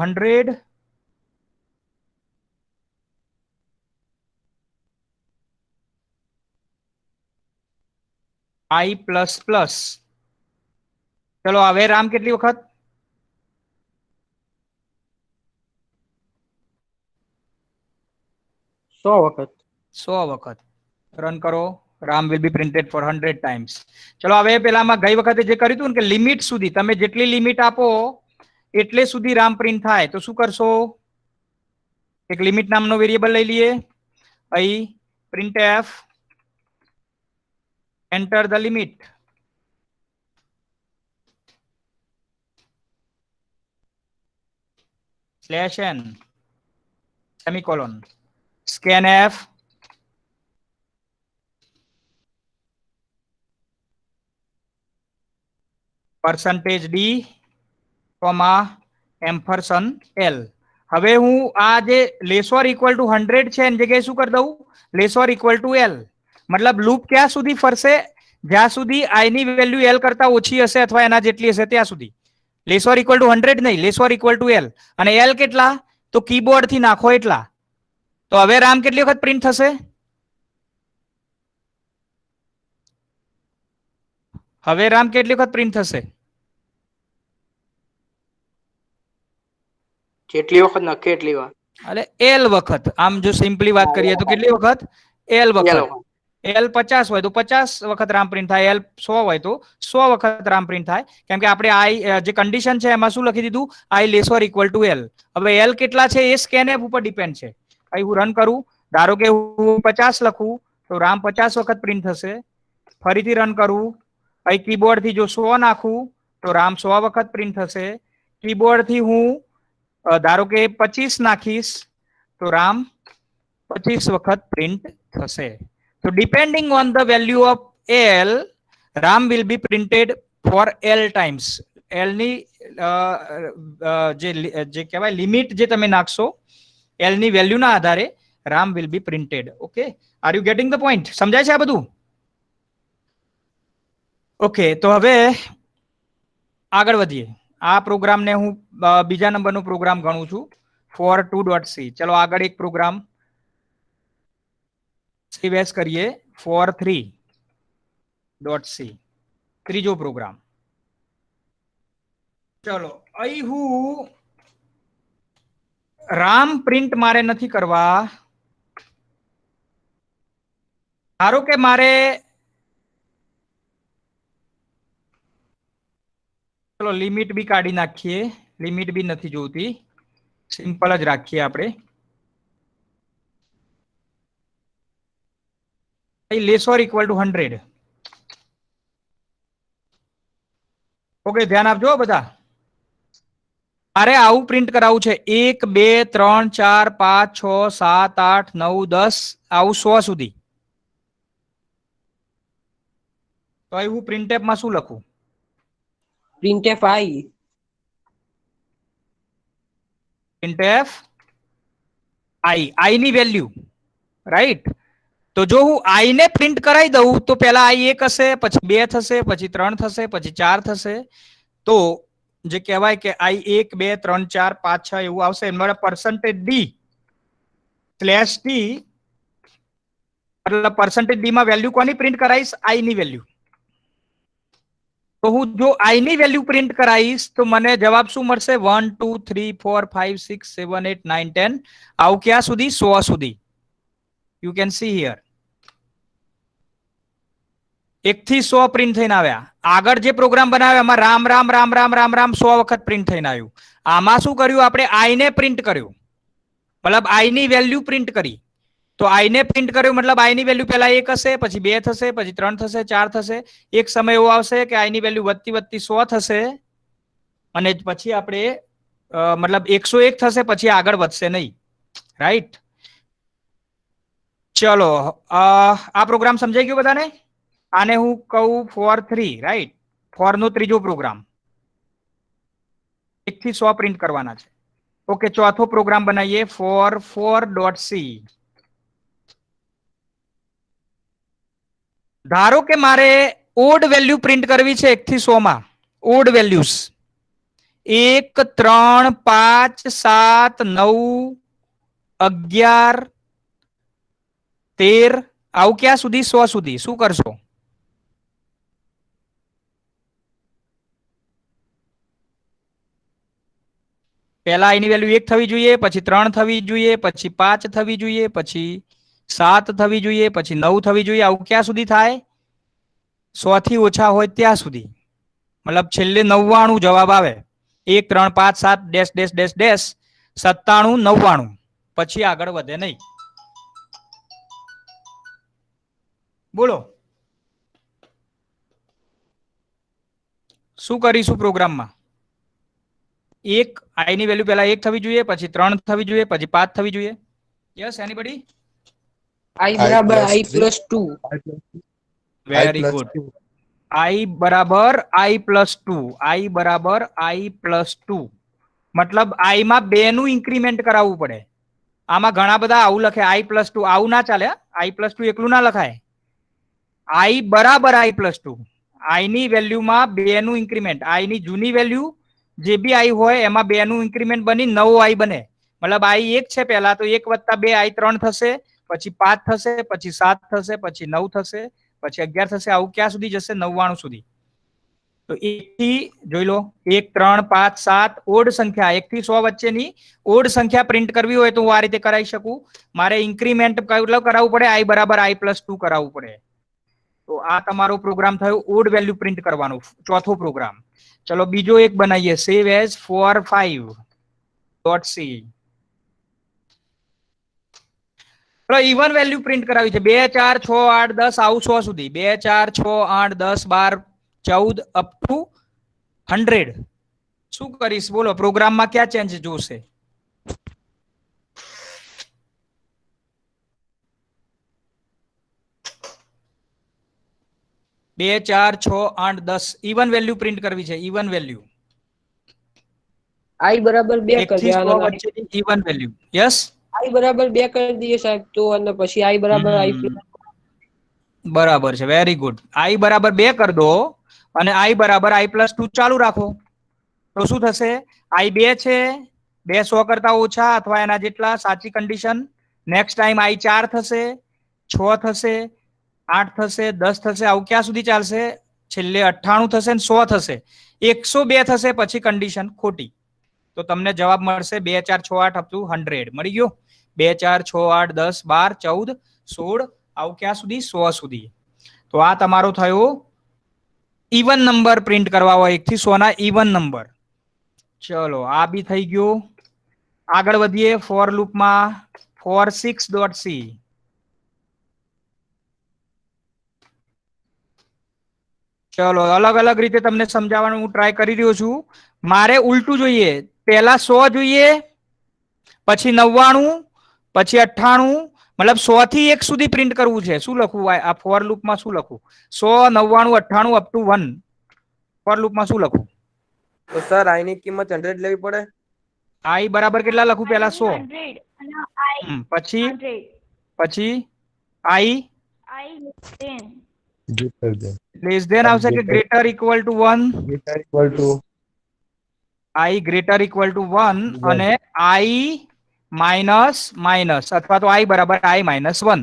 100 i ++ ચલો હવે રામ કેટલી વખત 100 વખત 100 વખત રન કરો Ram will be printed for 100 times ચલો હવે પેલામાં ગઈ વખતે જે કર્યું હતું ને કે લિમિટ સુધી તમે જેટલી લિમિટ આપો એટલે સુધી રામ પ્રિન્ટ થાય તો શું કરશો એક લિમિટ નામનો વેરિયેબલ લઈ લઈએ અહીં printf enter the limit /n semicolon scanf %d, $l હવે હું આ જે લેસોર ઇક્વલ ટુ 100 છે એની જગ્યાએ શું કરી દઉં લેસોર ઇક્વલ ટુ l મતલબ લૂપ ક્યાં સુધી ફરશે જ્યાં સુધી i ની વેલ્યુ l કરતા ઓછી હશે અથવા એના જેટલી હશે ત્યાં સુધી લેસોર ઇક્વલ ટુ 100 નહીં લેસોર ઇક્વલ ટુ l અને l કેટલા તો કીબોર્ડ થી નાખો એટલા તો હવે રામ કેટલી વખત પ્રિન્ટ થશે હવે રામ કેટલી વખત પ્રિન્ટ થશે જેટલી વખત નખે એટલી વાર એટલે l વખત આમ જો સિમ્પલી વાત કરીએ તો કેટલી વખત l વખત l 50 હોય તો 50 વખત રામ પ્રિન્ટ થાય l 100 હોય તો 100 વખત રામ પ્રિન્ટ થાય કેમ કે આપણે i જે કન્ડિશન છે એમાં શું લખી દીધું i <= l હવે l કેટલા છે એ scanf ઉપર ડિપેન્ડ છે અહીં હું રન કરું ધારો કે હું 50 લખું તો રામ 50 વખત પ્રિન્ટ થશે ફરીથી રન કરું અહીં કીબોર્ડ થી જો 100 નાખું તો રામ 100 વખત પ્રિન્ટ થશે કીબોર્ડ થી હું ધારો કે 25 નાખીશ તો રામ 25 વખત પ્રિન્ટ થશે તો depending on the value of l ram will be printed for l times l ની જે કહેવાય લિમિટ જે તમે નાખશો l ની વેલ્યુ ના આધારે ram will be printed okay are you getting the point સમજાય છે આ બધું ઓકે તો હવે આગળ વધીએ આ પ્રોગ્રામને હું બીજા નંબરનો પ્રોગ્રામ ગણું છું for2.c ચલો આગળ એક પ્રોગ્રામ સેવ એઝ કરીએ for3.c ત્રીજો પ્રોગ્રામ ચલો અહીં હું રામ પ્રિન્ટ મારે નથી કરવા ધારો કે મારે ચલો લિમિટ બી કાઢી નાખીએ લિમિટ બી નથી જોતી સિમ્પલ જ રાખીએ આપણે લેસોર = 100 ઓકે, ધ્યાન આપજો બધા. મારે આવું પ્રિન્ટ કરાવવું છે 1 2 3 4 5 6 7 8 9 10 આવું 100 સુધી. તો અહીં હું પ્રિન્ટએફમાં શું લખું? printf I. પ્રિન્ટએફ આઈ ની વેલ્યુ, રાઈટ? તો જો હું આઈ ને પ્રિન્ટ કરાવી દઉં તો પહેલા આઈ 1 હશે, પછી 2 થશે, પછી 3 થશે, પછી 4 થશે. તો જે કહેવાય કે આઈ 1 2 3 4 5 6 એવું આવશે. મારે percentage d સ્લેશ t મતલબ percentage d માં વેલ્યુ કોની પ્રિન્ટ કરાવીશ? આઈ ની વેલ્યુ. તો હું જો આઈ ની વેલ્યુ પ્રિન્ટ કરાવીશ તો મને જવાબ શું મળશે? 1 2 3 4 5 6 7 8 9 10 આવું ક્યાં સુધી? 100 સુધી. યુ કેન સી હિયર 1 થી 100 પ્રિન્ટ થઈને આવ્યા. આગળ જે પ્રોગ્રામ બનાવ્યો એમાં રામ રામ રામ રામ રામ રામ 100 વખત પ્રિન્ટ થઈને આવ્યું. આમાં શું કર્યું? આપણે આઈ ને પ્રિન્ટ કર્યું, મતલબ આઈ ની વેલ્યુ પ્રિન્ટ કરી. તો આઈ ને પ્રિન્ટ કર્યું મતલબ આઈ ની વેલ્યુ પહેલા 1 હશે, પછી 2 થશે, પછી 3 થશે, 4 થશે. એક સમય એવો આવશે કે આઈ ની વેલ્યુ વધતી વધતી 100 થશે અને પછી આપણે મતલબ 101 થશે, પછી આગળ વધશે નહીં, રાઈટ? ચલો, આ પ્રોગ્રામ સમજાઈ ગયો બધાને? આને હું કહું ફોર 3, રાઈટ? ફોર નો ત્રીજો પ્રોગ્રામ 1 થી 100 પ્રિન્ટ કરવાના છે. ઓકે, ચોથો પ્રોગ્રામ બનાવીએ ફોર 4.c. ધારો કે મારે ઓડ વેલ્યુ પ્રિન્ટ કરવી છે 1 થી 100 માં. ઓડ વેલ્યુઝ 1 3 5 7 9 11 13 આવું ક્યાં સુધી? 100 સુધી. શું કરશો? પહેલા એની વેલ્યુ 1 થવી જોઈએ, પછી 3 થવી જોઈએ, પછી 5 થવી જોઈએ, પછી 7 થવી જોઈએ, પછી 9 થવી જોઈએ. આવું ક્યાં સુધી થાય? 100 થી ઓછા હોય ત્યાં સુધી. મતલબ છેલ્લે 99 જવાબ આવે. 1 3 5 7 ડેશ ડેશ ડેશ ડેશ 97 99 પછી આગળ વધે નહીં. બોલો શું કરીશું પ્રોગ્રામમાં? 1 આઈ ની વેલ્યુ પહેલા 1 થવી જોઈએ, પછી 3 થવી જોઈએ, પછી 5 થવી જોઈએ. Yes anybody? I બરાબર I plus 2. Very good. I બરાબર I plus 2. I બરાબર I plus 2 મતલબ I માં 2 નું ઇન્ક્રીમેન્ટ કરાવવું પડે. આમાં ઘણા બધા આવું લખે I plus 2. આવું ના ચાલે. I plus 2 એકલું ના લખાય. I બરાબર I plus 2. I ની વેલ્યુમાં 2 નું ઇન્ક્રીમેન્ટ. I ની જૂની વેલ્યુ જે બી I હોય એમાં 2 નું ઇન્ક્રીમેન્ટ બની નવો I બને. મતલબ I 1 છે પહેલા, તો 1 + 2 I 3 થશે, પછી 5 થશે, પછી 7 થશે, પછી 9 થશે, પછી 11 થશે. આવું ક્યાં સુધી જશે? 99 સુધી. તો 1 થી જોઈ લો 1 3 5 7 ઓડ સંખ્યા 1 થી 100 વચ્ચેની ઓડ સંખ્યા પ્રિન્ટ કરવી હોય તો હું આ રીતે કરાવી શકું. મારે ઇન્ક્રીમેન્ટ કેટલું કરાવવું પડે? I બરાબર I plus 2 કરાવવું પડે. તો આ તમારો પ્રોગ્રામ થયો ઓડ વેલ્યુ પ્રિન્ટ કરવાનો, ચોથો પ્રોગ્રામ. ચલો બીજો એક બનાવીએ save as for 5.c. Even value print કરાવી છે 2 4 6 8 10 આવું 100 સુધી. 2 4 6 8 10 12 14 અપ ટુ 100. શું કરીશ બોલો? પ્રોગ્રામમાં ક્યાં ચેન્જ જોશે? બે 4 6 8 10 ઇવન વેલ્યુ પ્રિન્ટ કરવી છે. ઇવન વેલ્યુ I બરાબર 2 1 કરી થી 100 દેવાના. વચ્ચેની ઇવન વેલ્યુ. યસ I બરાબર 2 કરી દઈએ સાહેબ તો, અને પછી I બરાબર I plus. બરાબર છે. Very good. I બરાબર 2 કરી દો અને I બરાબર I plus 2 ચાલુ રાખો. તો શું થશે? I 2 છે, 2 100 કરતા ઓછા અથવા એના જેટલા, સાચી કન્ડિશન. નેક્સ્ટ ટાઈમ I 4 થશે, 6 થશે, 8 થશે, 10 થશે. આવું ક્યાં સુધી ચાલશે? છેલ્લે 98 થશે ને 100 થશે. 102 થશે પછી કન્ડિશન ખોટી. તો તમને જવાબ મળશે 2 4 6 8 અપ ટુ 100. મળી ગયો? 2 4 6 8 10 12 14 16 આવું ક્યાં સુધી? 100 સુધી. તો આ તમારો થયો ઇવન નંબર પ્રિન્ટ કરવા હોય 1 થી 100 ના ઇવન નંબર. ચલો આ બી થઈ ગયું. આગળ વધીએ ફોર લૂપમાં ફોર 6.c. ચલો અલગ અલગ રીતે તમને સમજાવવાનું હું ટ્રાય કરી રહ્યો છું. મારે ઉલટું જોઈએ, પહેલા 100 જોઈએ, પછી 99, પછી 98, મતલબ 100 થી 1 સુધી પ્રિન્ટ કરવું છે. શું લખવું આ ફોર લૂપમાં? શું લખવું? 100, 99, 98 અપ ટુ 1 ફોર લૂપમાં શું લખવું? તો સર આઈ ની કિંમત 100 લેવી પડે. આઈ બરાબર કેટલા લખું? પહેલા 100, 100 અને I પછી 100. પછી i I less than. Greater than. Less than આવશે કે greater equal to 1? Greater equal to i greater equal to 1 1. અને આઈ માઇનસ માઇનસ અથવા તો આઈ બરાબર આઈ માઇનસ 1.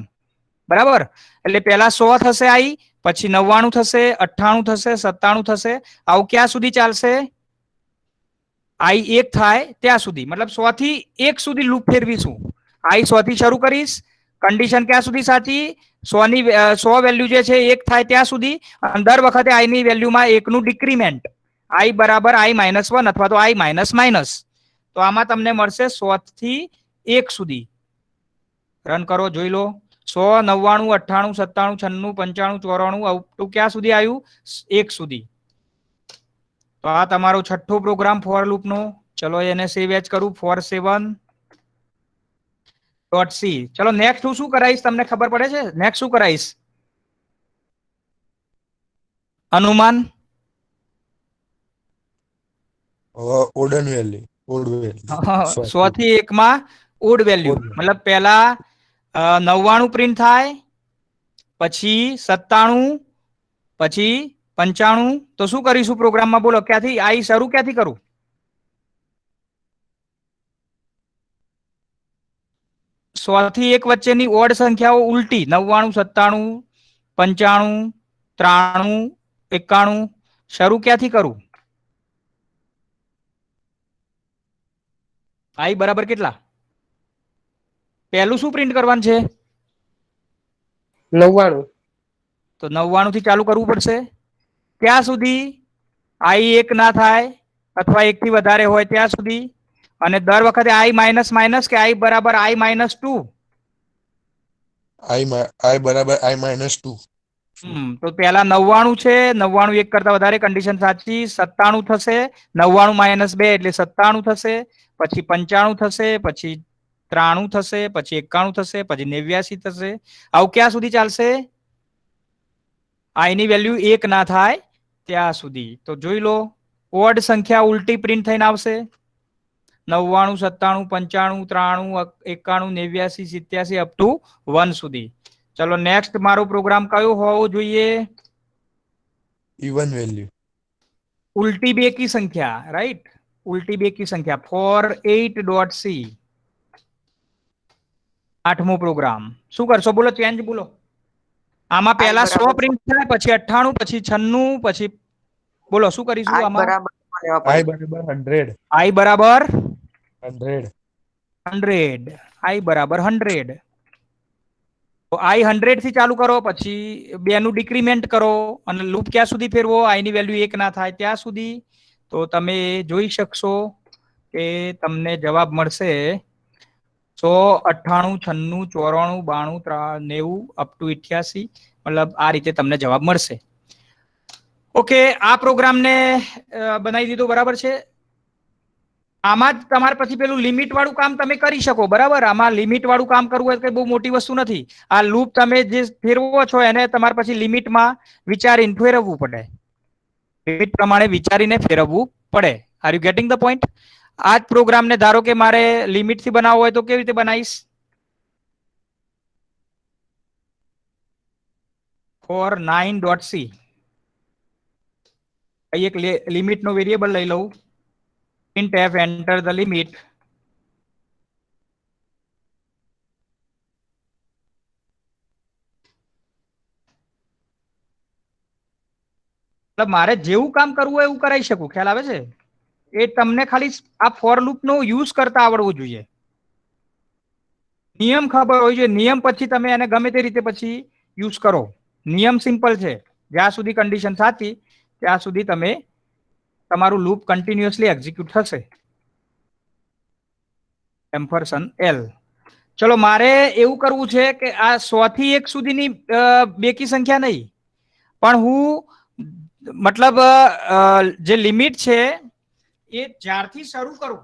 બરાબર? એટલે પહેલા 100 થશે આઈ, પછી 99 થશે, 98 થશે, 97 થશે. આવું ક્યાં સુધી ચાલશે? આઈ 1 થાય ત્યાં સુધી, મતલબ 100 થી 1 સુધી લૂપ ફેરવીશું. આઈ 100 થી શરૂ કરીશ, કન્ડિશન ક્યાં સુધી સાચી? 100 ની 100 વેલ્યુ જે છે 1 થાય ત્યાં સુધી. અને દર વખતે આઈ ની વેલ્યુમાં 1 નું ડિક્રીમેન્ટ, આઈ બરાબર આઈ માઇનસ 1 અથવા તો આઈ માઇનસ માઇનસ. તો આમાં તમને મળશે 100 થી 1 સુધી. રન કરો, જોઈ લો. 100, 99, 98, 97, 96, 95, 94 અપ ટુ ક્યાં સુધી આવ્યું? 1 સુધી. તો આ તમારો છઠ્ઠો પ્રોગ્રામ ફોર લૂપ નો. ચલો એને સેવ એજ કરું, for7.c. ચલો નેક્સ્ટ હું શું કરાઈશ તમને ખબર પડે છે? નેક્સ્ટ શું કરાઈશ? અનુમાન? odd value. Odd value. 100 થી 1 માં ઓડ વેલ્યુ, Odd value. મતલબ પહેલા 99 પ્રિન્ટ થાય, પછી 97, પછી 95. તો શું કરીશું પ્રોગ્રામમાં? બોલો ક્યાંથી આઈ શરૂ ક્યાંથી કરું? સો થી 1 વચ્ચેની ઓડ સંખ્યાઓ ઉલટી 99, 97, 95, 93, 91 શરૂ ક્યાંથી કરું? આઈ બરાબર કેટલા? પહેલું શું પ્રિન્ટ કરવાનું છે? 99. તો 99 થી ચાલુ કરવું પડશે. ત્યાં સુધી આઈ 1 ના થાય અથવા 1 થી વધારે હોય ત્યાં સુધી. અને દર વખતે આઈ માઇનસ માઇનસ કે આઈ બરાબર આઈ માઇનસ 2? I બરાબર I minus 2. તો પહેલા 99 છે, 99 1 કરતા વધારે, કન્ડિશન સાચી. 97 થશે, 99 માઇનસ 2 એટલે 97 થશે, પછી 95 થશે, પછી 93 થશે, પછી 91 થશે, પછી 89 થશે. આવું ક્યાં સુધી ચાલશે? આઈ ની વેલ્યુ 1 ના થાય ત્યાં સુધી. તો જોઈ લો, ઓડ સંખ્યા ઉલટી પ્રિન્ટ થઈને આવશે. 99, 97, 95, 93, 91, 89, 87 અપ ટુ 1 સુધી. ચલો નેક્સ્ટ મારો પ્રોગ્રામ કયો હોવો જોઈએ? Even value. ઉલટી બેકી સંખ્યા, રાઈટ? ઉલટી બેકી સંખ્યા for8.c. આઠમો પ્રોગ્રામ. શું કરશો બોલો? ચેન્જ બોલો. આમાં પહેલા 100 પ્રિન્ટ થાય, પછી 98, પછી 96, પછી બોલો શું કરીશું આમાં? I બરાબર 100. આઈ બરાબર 100. 100. આઈ બરાબર 100. તો આઈ 100 થી ચાલુ કરો, પછી 2 નું ડિક્રીમેન્ટ કરો અને લૂપ ક્યાં સુધી ફેરવો? આઈ ની વેલ્યુ 1 ના થાય ત્યાં સુધી. તો તમે જોઈ શકશો કે તમને જવાબ મળશે 100, 98, 96, 94, 92, 90 અપ ટુ 88. મતલબ આ રીતે તમને જવાબ મળશે. ઓકે, આ પ્રોગ્રામને બનાવી દીધો, બરાબર છે. આમાં જ તમારે પછી પેલું લિમિટ વાળું કામ તમે કરી શકો, બરાબર? આમાં લિમિટ વાળું કામ કરવું હોય કઈ બહુ મોટી વસ્તુ નથી. આ લૂપ તમે જે ફેરવો છો એને તમારે પછી લિમિટમાં વિચારીને ફેરવવું પડે. લિમિટ પ્રમાણે વિચારીને ફેરવવું પડે. Are you getting the point? આ જ પ્રોગ્રામને ધારો કે મારે લિમિટ થી બનાવવો હોય તો કેવી રીતે બનાવીશ? for9.c. એક લિમિટ નો વેરિયેબલ લઈ લઉં. printf enter the limit. મારે જેવું કામ કરવું હોય એવું કરાવી શકું. ખ્યાલ આવે છે? એ તમને ખાલી આ ફોર લૂપ નો યુઝ કરતા આવડવું જોઈએ. નિયમ ખબર હોય છે. નિયમ પછી તમે એને ગમે તે રીતે પછી યુઝ કરો. નિયમ સિમ્પલ છે. જ્યાં સુધી કન્ડિશન સાચી ત્યાં સુધી તમે તમારું લૂપ કન્ટિન્યુઅસલી એક્ઝિક્યુટ થશે. એમ્પરસન L. ચલો મારે એવું કરવું છે કે આ 100 થી 1 સુધીની બેકી સંખ્યા નહીં, પણ હું મતલબ જે લિમિટ છે એ જ્યારથી શરૂ કરું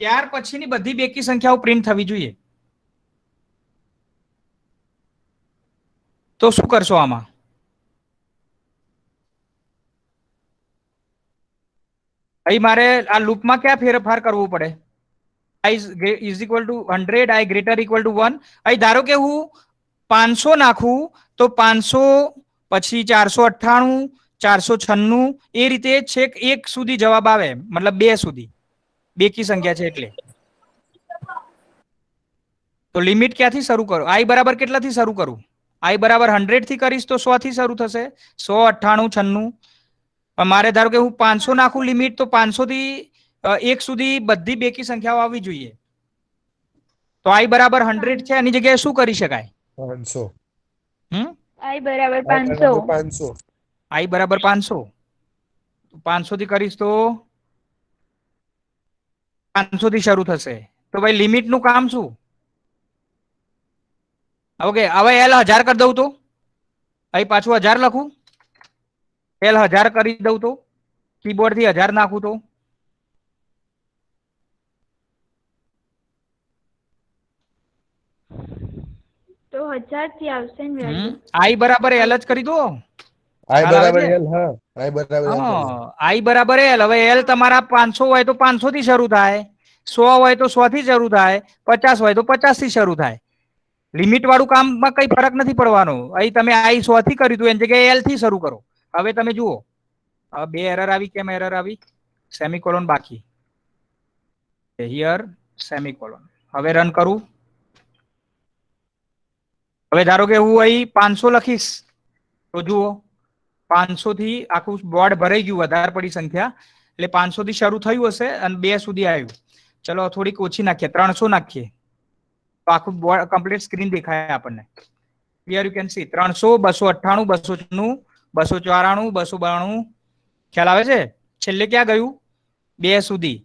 ત્યાર પછીની બધી બેકી સંખ્યાઓ પ્રિન્ટ થવી જોઈએ. તો શું કરશો આમાં? અહીં મારે આ લૂપમાં ક્યાં ફેરફાર કરવો પડે? i is equal to 100, i greater equal to 1. અહીં ધારો કે હું 500 નાખું તો 500 પછી 498 496 એ રીતે છેક 1 સુધી જવાબ આવે, મતલબ 2 સુધી બેકી સંખ્યા છે એટલે. તો લિમિટ ક્યાંથી શરૂ કરું? i બરાબર કેટલાથી શરૂ કરું? i બરાબર 100 થી કરીશ તો 100 થી શરૂ થશે. 100 98 96. મારે ધારો કે હું 500 નાખું લિમિટ તો 500 થી 1 સુધી બધી બેકી સંખ્યાઓ આવવી જોઈએ. તો i બરાબર 100 છે, એની જગ્યાએ શું કરી શકાય? 500. I બરાબર I બરાબર 500. 500. i બરાબર 500. 500 થી કરીશ તો 500 થી શરૂ થશે. તો ભાઈ લિમિટ નું કામ શું? ઓકે, હવે l 1000 કરી દઉં તો અહીં પાછું 1000 લખું. l 1000 કરી દઉં તો કીબોર્ડ થી 1000 નાખું તો તો 1000 થી આવશે ને value? i બરાબર l જ કરી દો. I ખ્યાલ આવે બરાબર છે? L. હા, I બરાબર L. i બરાબર l. હવે l તમારા 500 હોય તો 500 થી શરૂ થાય, 100 હોય તો 100 થી શરૂ થાય, 50 હોય તો 50 થી શરૂ થાય. લિમિટ વાળું કામમાં કઈ ફરક નથી પડવાનો. અહીં તમે i 100 થી કર્યું હતું એની જગ્યાએ l થી શરૂ કરો. હવે તમે જુઓ બે એરર આવી. કેમ એરર આવી? સેમિકોલોન બાકી. Here semicolon. હવે રન કરું. હવે ધારો કે હું અહીં 500 લખીશ તો જુઓ 500 થી આખું બોર્ડ ભરાઈ ગયું, વધારે પડી સંખ્યા એટલે 500 થી શરૂ થયું હશે અને 2 સુધી આવ્યું. ચલો થોડીક ઓછી નાખીએ, 300 નાખીએ તો આખું બોર્ડ કમ્પ્લીટ સ્ક્રીન દેખાય આપણને. Here you can C 300 298 294 294 292. ખ્યાલ આવે છે? છેલ્લે ક્યાં ગયું? 2 સુધી.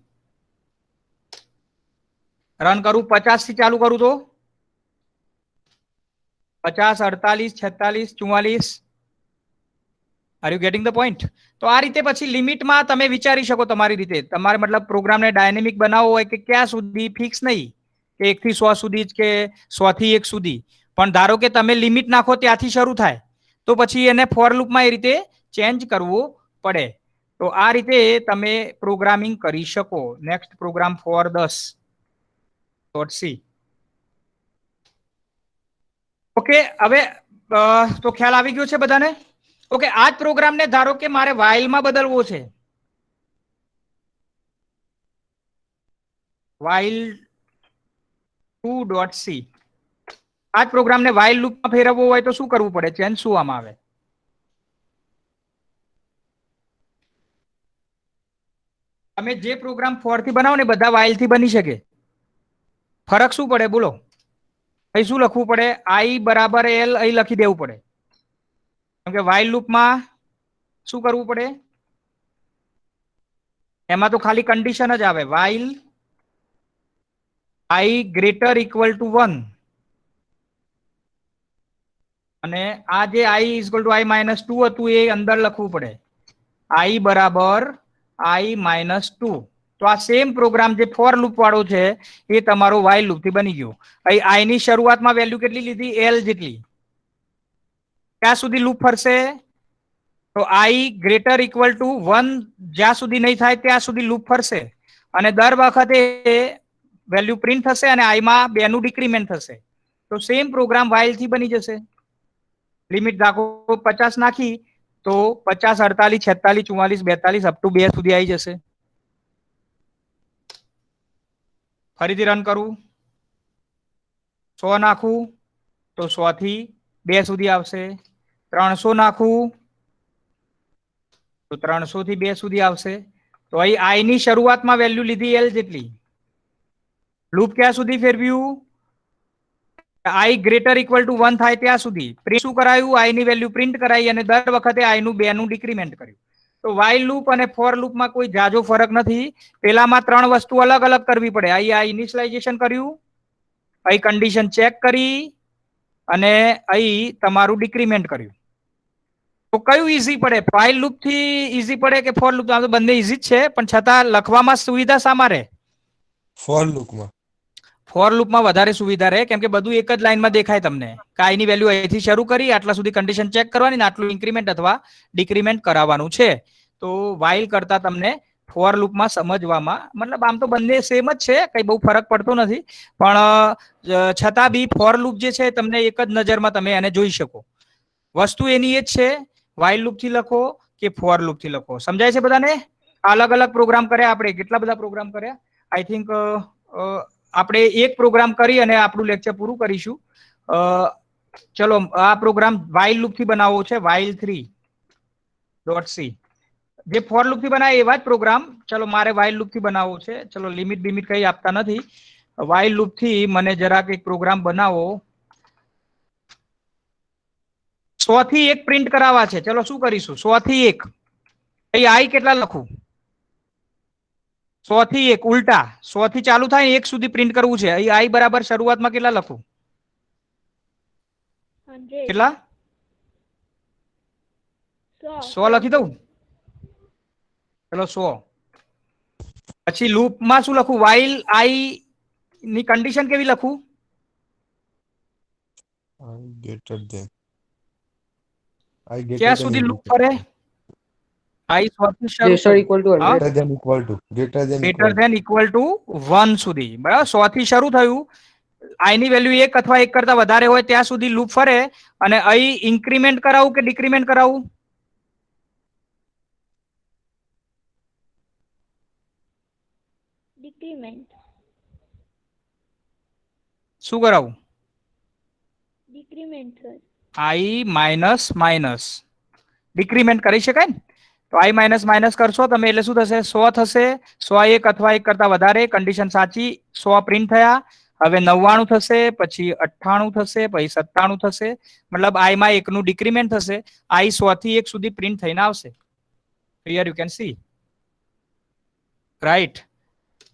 રન કરું 50 થી ચાલુ કરું તો 50 48 46 44. Are you getting the point? તો આ રીતે પછી લિમિટમાં તમે વિચારી શકો તમારી રીતે. તમારે મતલબ પ્રોગ્રામને ડાયનેમિક બનાવવો હોય કે ક્યાં સુધી ફિક્સ નહીં કે 1 થી 100 સુધી જ કે 100 થી 1 સુધી, પણ ધારો કે તમે લિમિટ નાખો ત્યાંથી શરૂ થાય તો પછી એને ફોર લૂપમાં એ રીતે ચેન્જ કરવું પડે. તો આ રીતે તમે પ્રોગ્રામિંગ કરી શકો. Next programme four 10.c. Okay, હવે તો ખ્યાલ આવી ગયો છે બધાને? ઓકે, આ જ પ્રોગ્રામને ધારો કે મારે while માં બદલવો છે. while 2.c. આ જ પ્રોગ્રામને while લૂપમાં ફેરવવો હોય તો શું કરવું પડે? ચેન્જ શું આમાં આવે? તમે જે પ્રોગ્રામ ફોર થી બનાવો ને બધા while થી બની શકે. ફરક શું પડે બોલો? અહીં શું લખવું પડે? i બરાબર l અહીં લખી દેવું પડે. કેમ કે while લૂપમાં શું કરવું પડે? એમાં તો ખાલી કન્ડિશન જ આવે. while i greater equal to 1 અને આ જે i is equal to i minus 2 હતું એ અંદર લખવું પડે. i બરાબર i minus 2. તો આ સેમ પ્રોગ્રામ જે ફોર લૂપ વાળો છે એ તમારો while લૂપ થી બની ગયો. અહીં i ની શરૂઆતમાં વેલ્યુ કેટલી લીધી? l જેટલી. ક્યાં સુધી લૂપ ફરશે? તો i greater equal to 1 જ્યાં સુધી નહીં થાય ત્યાં સુધી લૂપ ફરશે અને દર વખતે વેલ્યુ પ્રિન્ટ થશે અને i માં 2 નું ડિક્રીમેન્ટ થશે. તો સેમ પ્રોગ્રામ while થી બની જશે. લિમિટ દાખો 50 નાખી તો 50 48 46 44 42 અપ ટુ 2 સુધી આવી જશે. ફરીથી રન કરું. 100 નાખું તો 100 થી 2 સુધી આવશે. 300 નાખું તો 300 થી 2 સુધી આવશે. તો અહીં i ની શરૂઆતમાં વેલ્યુ લીધી l જેટલી. લૂપ ક્યાં સુધી ફેરવ્યું? i greater equal to 1 થાય ત્યાં સુધી. પ્રિન્ટ શું કરાયું? i ની વેલ્યુ પ્રિન્ટ કરાઈ અને દર વખતે i નું 2 નું ડિક્રીમેન્ટ કર્યું. તો while લૂપ અને ફોર લૂપમાં કોઈ જાજો ફરક નથી. પેલામાં 3 વસ્તુ અલગ અલગ કરવી પડે. અહીં આ ઇનિશિયલાઇઝેશન કર્યું, અહીં કન્ડિશન ચેક કરી અને અહીં તમારું ડિક્રીમેન્ટ કર્યું. તો કયું ઈઝી પડે? while લૂપ થી ઈઝી પડે કે ફોર લૂપ? આમ તો બંને ઈઝી જ છે, પણ છતાં લખવામાં સુવિધા શામાં રહે? ફોર લૂપમાં. ફોર લૂપમાં વધારે સુવિધા રહે, કેમ કે બધું એક જ લાઈનમાં દેખાય તમને. કાઈ ની વેલ્યુ અહીંથી શરૂ કરી આટલા સુધી કન્ડિશન ચેક કરવાની, ને આટલું ઇન્ક્રીમેન્ટ અથવા ડિક્રીમેન્ટ કરાવવાનું છે. તો while કરતા તમને ફોર લૂપમાં સમજવામાં, મતલબ આમ તો બંને સેમ જ છે, કઈ બહુ ફરક પડતો નથી, પણ છતાં બી ફોર લૂપ જે છે તમને એક જ નજરમાં તમે એને જોઈ શકો. વસ્તુ એની એ જ છે, while લૂપ થી લખો કે ફોર લૂપ થી લખો. સમજાય છે બધાને? અલગ અલગ પ્રોગ્રામ કર્યા આપણે, કેટલા બધા પ્રોગ્રામ કર્યા? આઈ થિંક આપણે એક પ્રોગ્રામ કરી અને આપણું લેક્ચર પૂરું કરીશું. ચલો, આ પ્રોગ્રામ while લૂપ થી બનાવવો છે, while3.c. જે ફોર લૂપ થી બનાવે એવા જ પ્રોગ્રામ, ચલો મારે while લૂપ થી બનાવવો છે. ચલો, લિમિટ બિમિટ કઈ આપતા નથી. while લૂપ થી મને જરાક એક પ્રોગ્રામ બનાવો. 100 થી 1 પ્રિન્ટ કરાવવા છે. ચલો શું કરીશું? 100 થી 1. અહીં આઈ કેટલા લખું? 100 થી 1 ઉલટા 100 થી ચાલુ થાય 1 સુધી પ્રિન્ટ કરવું છે. અહીં આઈ બરાબર શરૂઆતમાં કેટલા લખું? 100. કેટલા? 100 લખી દઉં? ચલો 100. પછી લૂપમાં શું લખું? while i ની કન્ડિશન કેવી લખું? Greater than. I greater ક્યાં than સુધી equal લૂપ to. ફરે? i સૌથી શરૂ ગ્રેટર ઇક્વલ ટુ હા? 100. Greater than equal to. Greater than greater equal to. Than equal to 1 સુધી. બરાબર, 100 થી શરૂ થયું, આઈ ની વેલ્યુ 1 અથવા 1 કરતા વધારે હોય ત્યાં સુધી લૂપ ફરે, અને અહીં ઇન્ક્રીમેન્ટ કરાવું કે ડિક્રીમેન્ટ કરાવું? Decrement. શું કરાવું? Decrement, sir. આઈ માઇનસ માઇનસ ડિક્રીમેન્ટ કરી શકાય ને? તો આઈ માઇનસ માઇનસ કરશો તમે એટલે શું થશે? 100 થશે. 100 1 અથવા 1 કરતા વધારે, કન્ડિશન સાચી, 100 પ્રિન્ટ થયા. હવે 99 થશે, પછી 98 થશે, પછી 97 થશે. મતલબ આઈ માં 1 નું ડિક્રીમેન્ટ થશે. આઈ 100 થી 1 સુધી પ્રિન્ટ થઈને આવશે. Here you can C, right?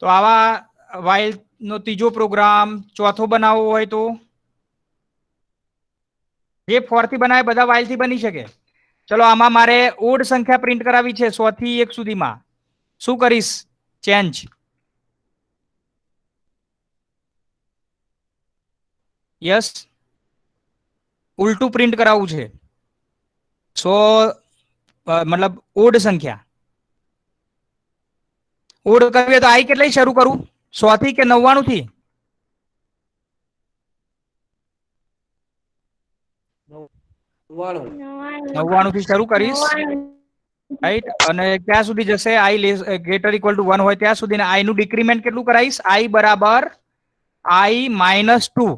તો આવા while નો ત્રીજો પ્રોગ્રામ, ચોથો બનાવવો હોય તો જે ફોર થી બનાવે બધા while થી બની શકે. ચલો, આમાં મારે ઓડ સંખ્યા પ્રિન્ટ કરાવી છે 100 થી 1 સુધીમાં. શું કરીશ? ચેન્જ. યસ, ઉલટું પ્રિન્ટ કરાવવું છે. 100 મતલબ ઓડ સંખ્યા. ઓડ કરવી તો આઈ કેટલી શરૂ કરું? 100 થી કે 99 થી? 99 થી શરૂ કરીશ, રાઈટ? અને ક્યાં સુધી જશે? આઈ ગ્રેટર ઇક્વલ ટુ 1 હોય ત્યાં સુધી. ને આઈ નું ડિક્રીમેન્ટ કેટલું કરાવીશ? આઈ બરાબર આઈ માઇનસ 2.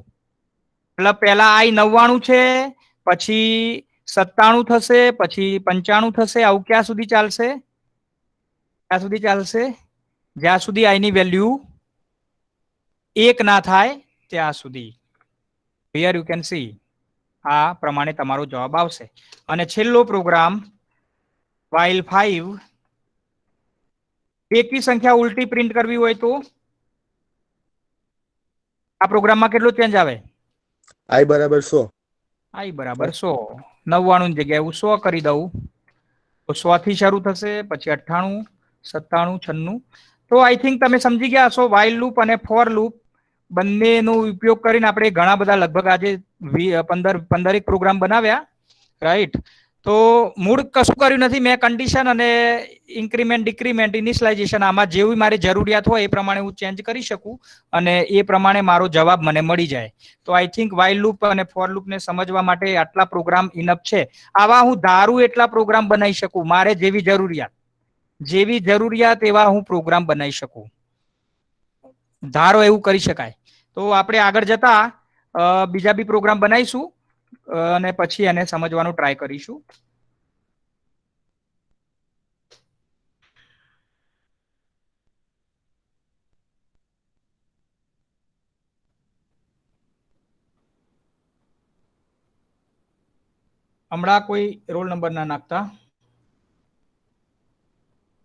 મતલબ પહેલા આઈ 99 છે, પછી 97 થશે, પછી 95 થશે. આવું ક્યાં સુધી ચાલશે? ક્યાં સુધી ચાલશે? જ્યાં સુધી આઈ ની વેલ્યુ 1 ના થાય ત્યાં સુધી. હિયર યુ કેન સી, આ પ્રમાણે તમારો જવાબ આવશે. અને છેલ્લો પ્રોગ્રામ while5, એકી સંખ્યા ઉલટી પ્રિન્ટ કરવી હોય તો આ પ્રોગ્રામમાં કેટલો ચેન્જ આવે? I બરાબર 100. આઈ બરાબર 100. 99 ની જગ્યાએ હું 100 કરી દઉં તો 100 થી શરૂ થશે, પછી 98, 97, 96. તો આઈ થિંક તમે સમજી ગયા હશો while લૂપ અને ફોર લૂપ બંનેનો ઉપયોગ કરીને આપણે ઘણા બધા, લગભગ આજે 15 પ્રોગ્રામ બનાવ્યા, રાઈટ? તો મૂળ કશું કર્યું નથી મેં. કન્ડિશન અને ઇન્ક્રીમેન્ટ, ડિક્રીમેન્ટ, ઇનિશિયલાઇઝેશન આમાં જેવી મારી જરૂરિયાત હોય એ પ્રમાણે હું ચેન્જ કરી શકું, અને એ પ્રમાણે મારો જવાબ મને મળી જાય. તો આઈ થિંક while લૂપ અને ફોર લૂપ ને સમજવા માટે આટલા પ્રોગ્રામ ઇનફ છે. આવા હું ધારું એટલા પ્રોગ્રામ બનાવી શકું. મારે જેવી જરૂરિયાત એવા હું પ્રોગ્રામ બનાવી શકું. ધારો એવું કરી શકાય. તો આપણે આગળ જતા બીજા બી પ્રોગ્રામ બનાવીશું, અને પછી એને સમજવાનું ટ્રાય કરીશું. હમણાં કોઈ રોલ નંબર ના નાખતા.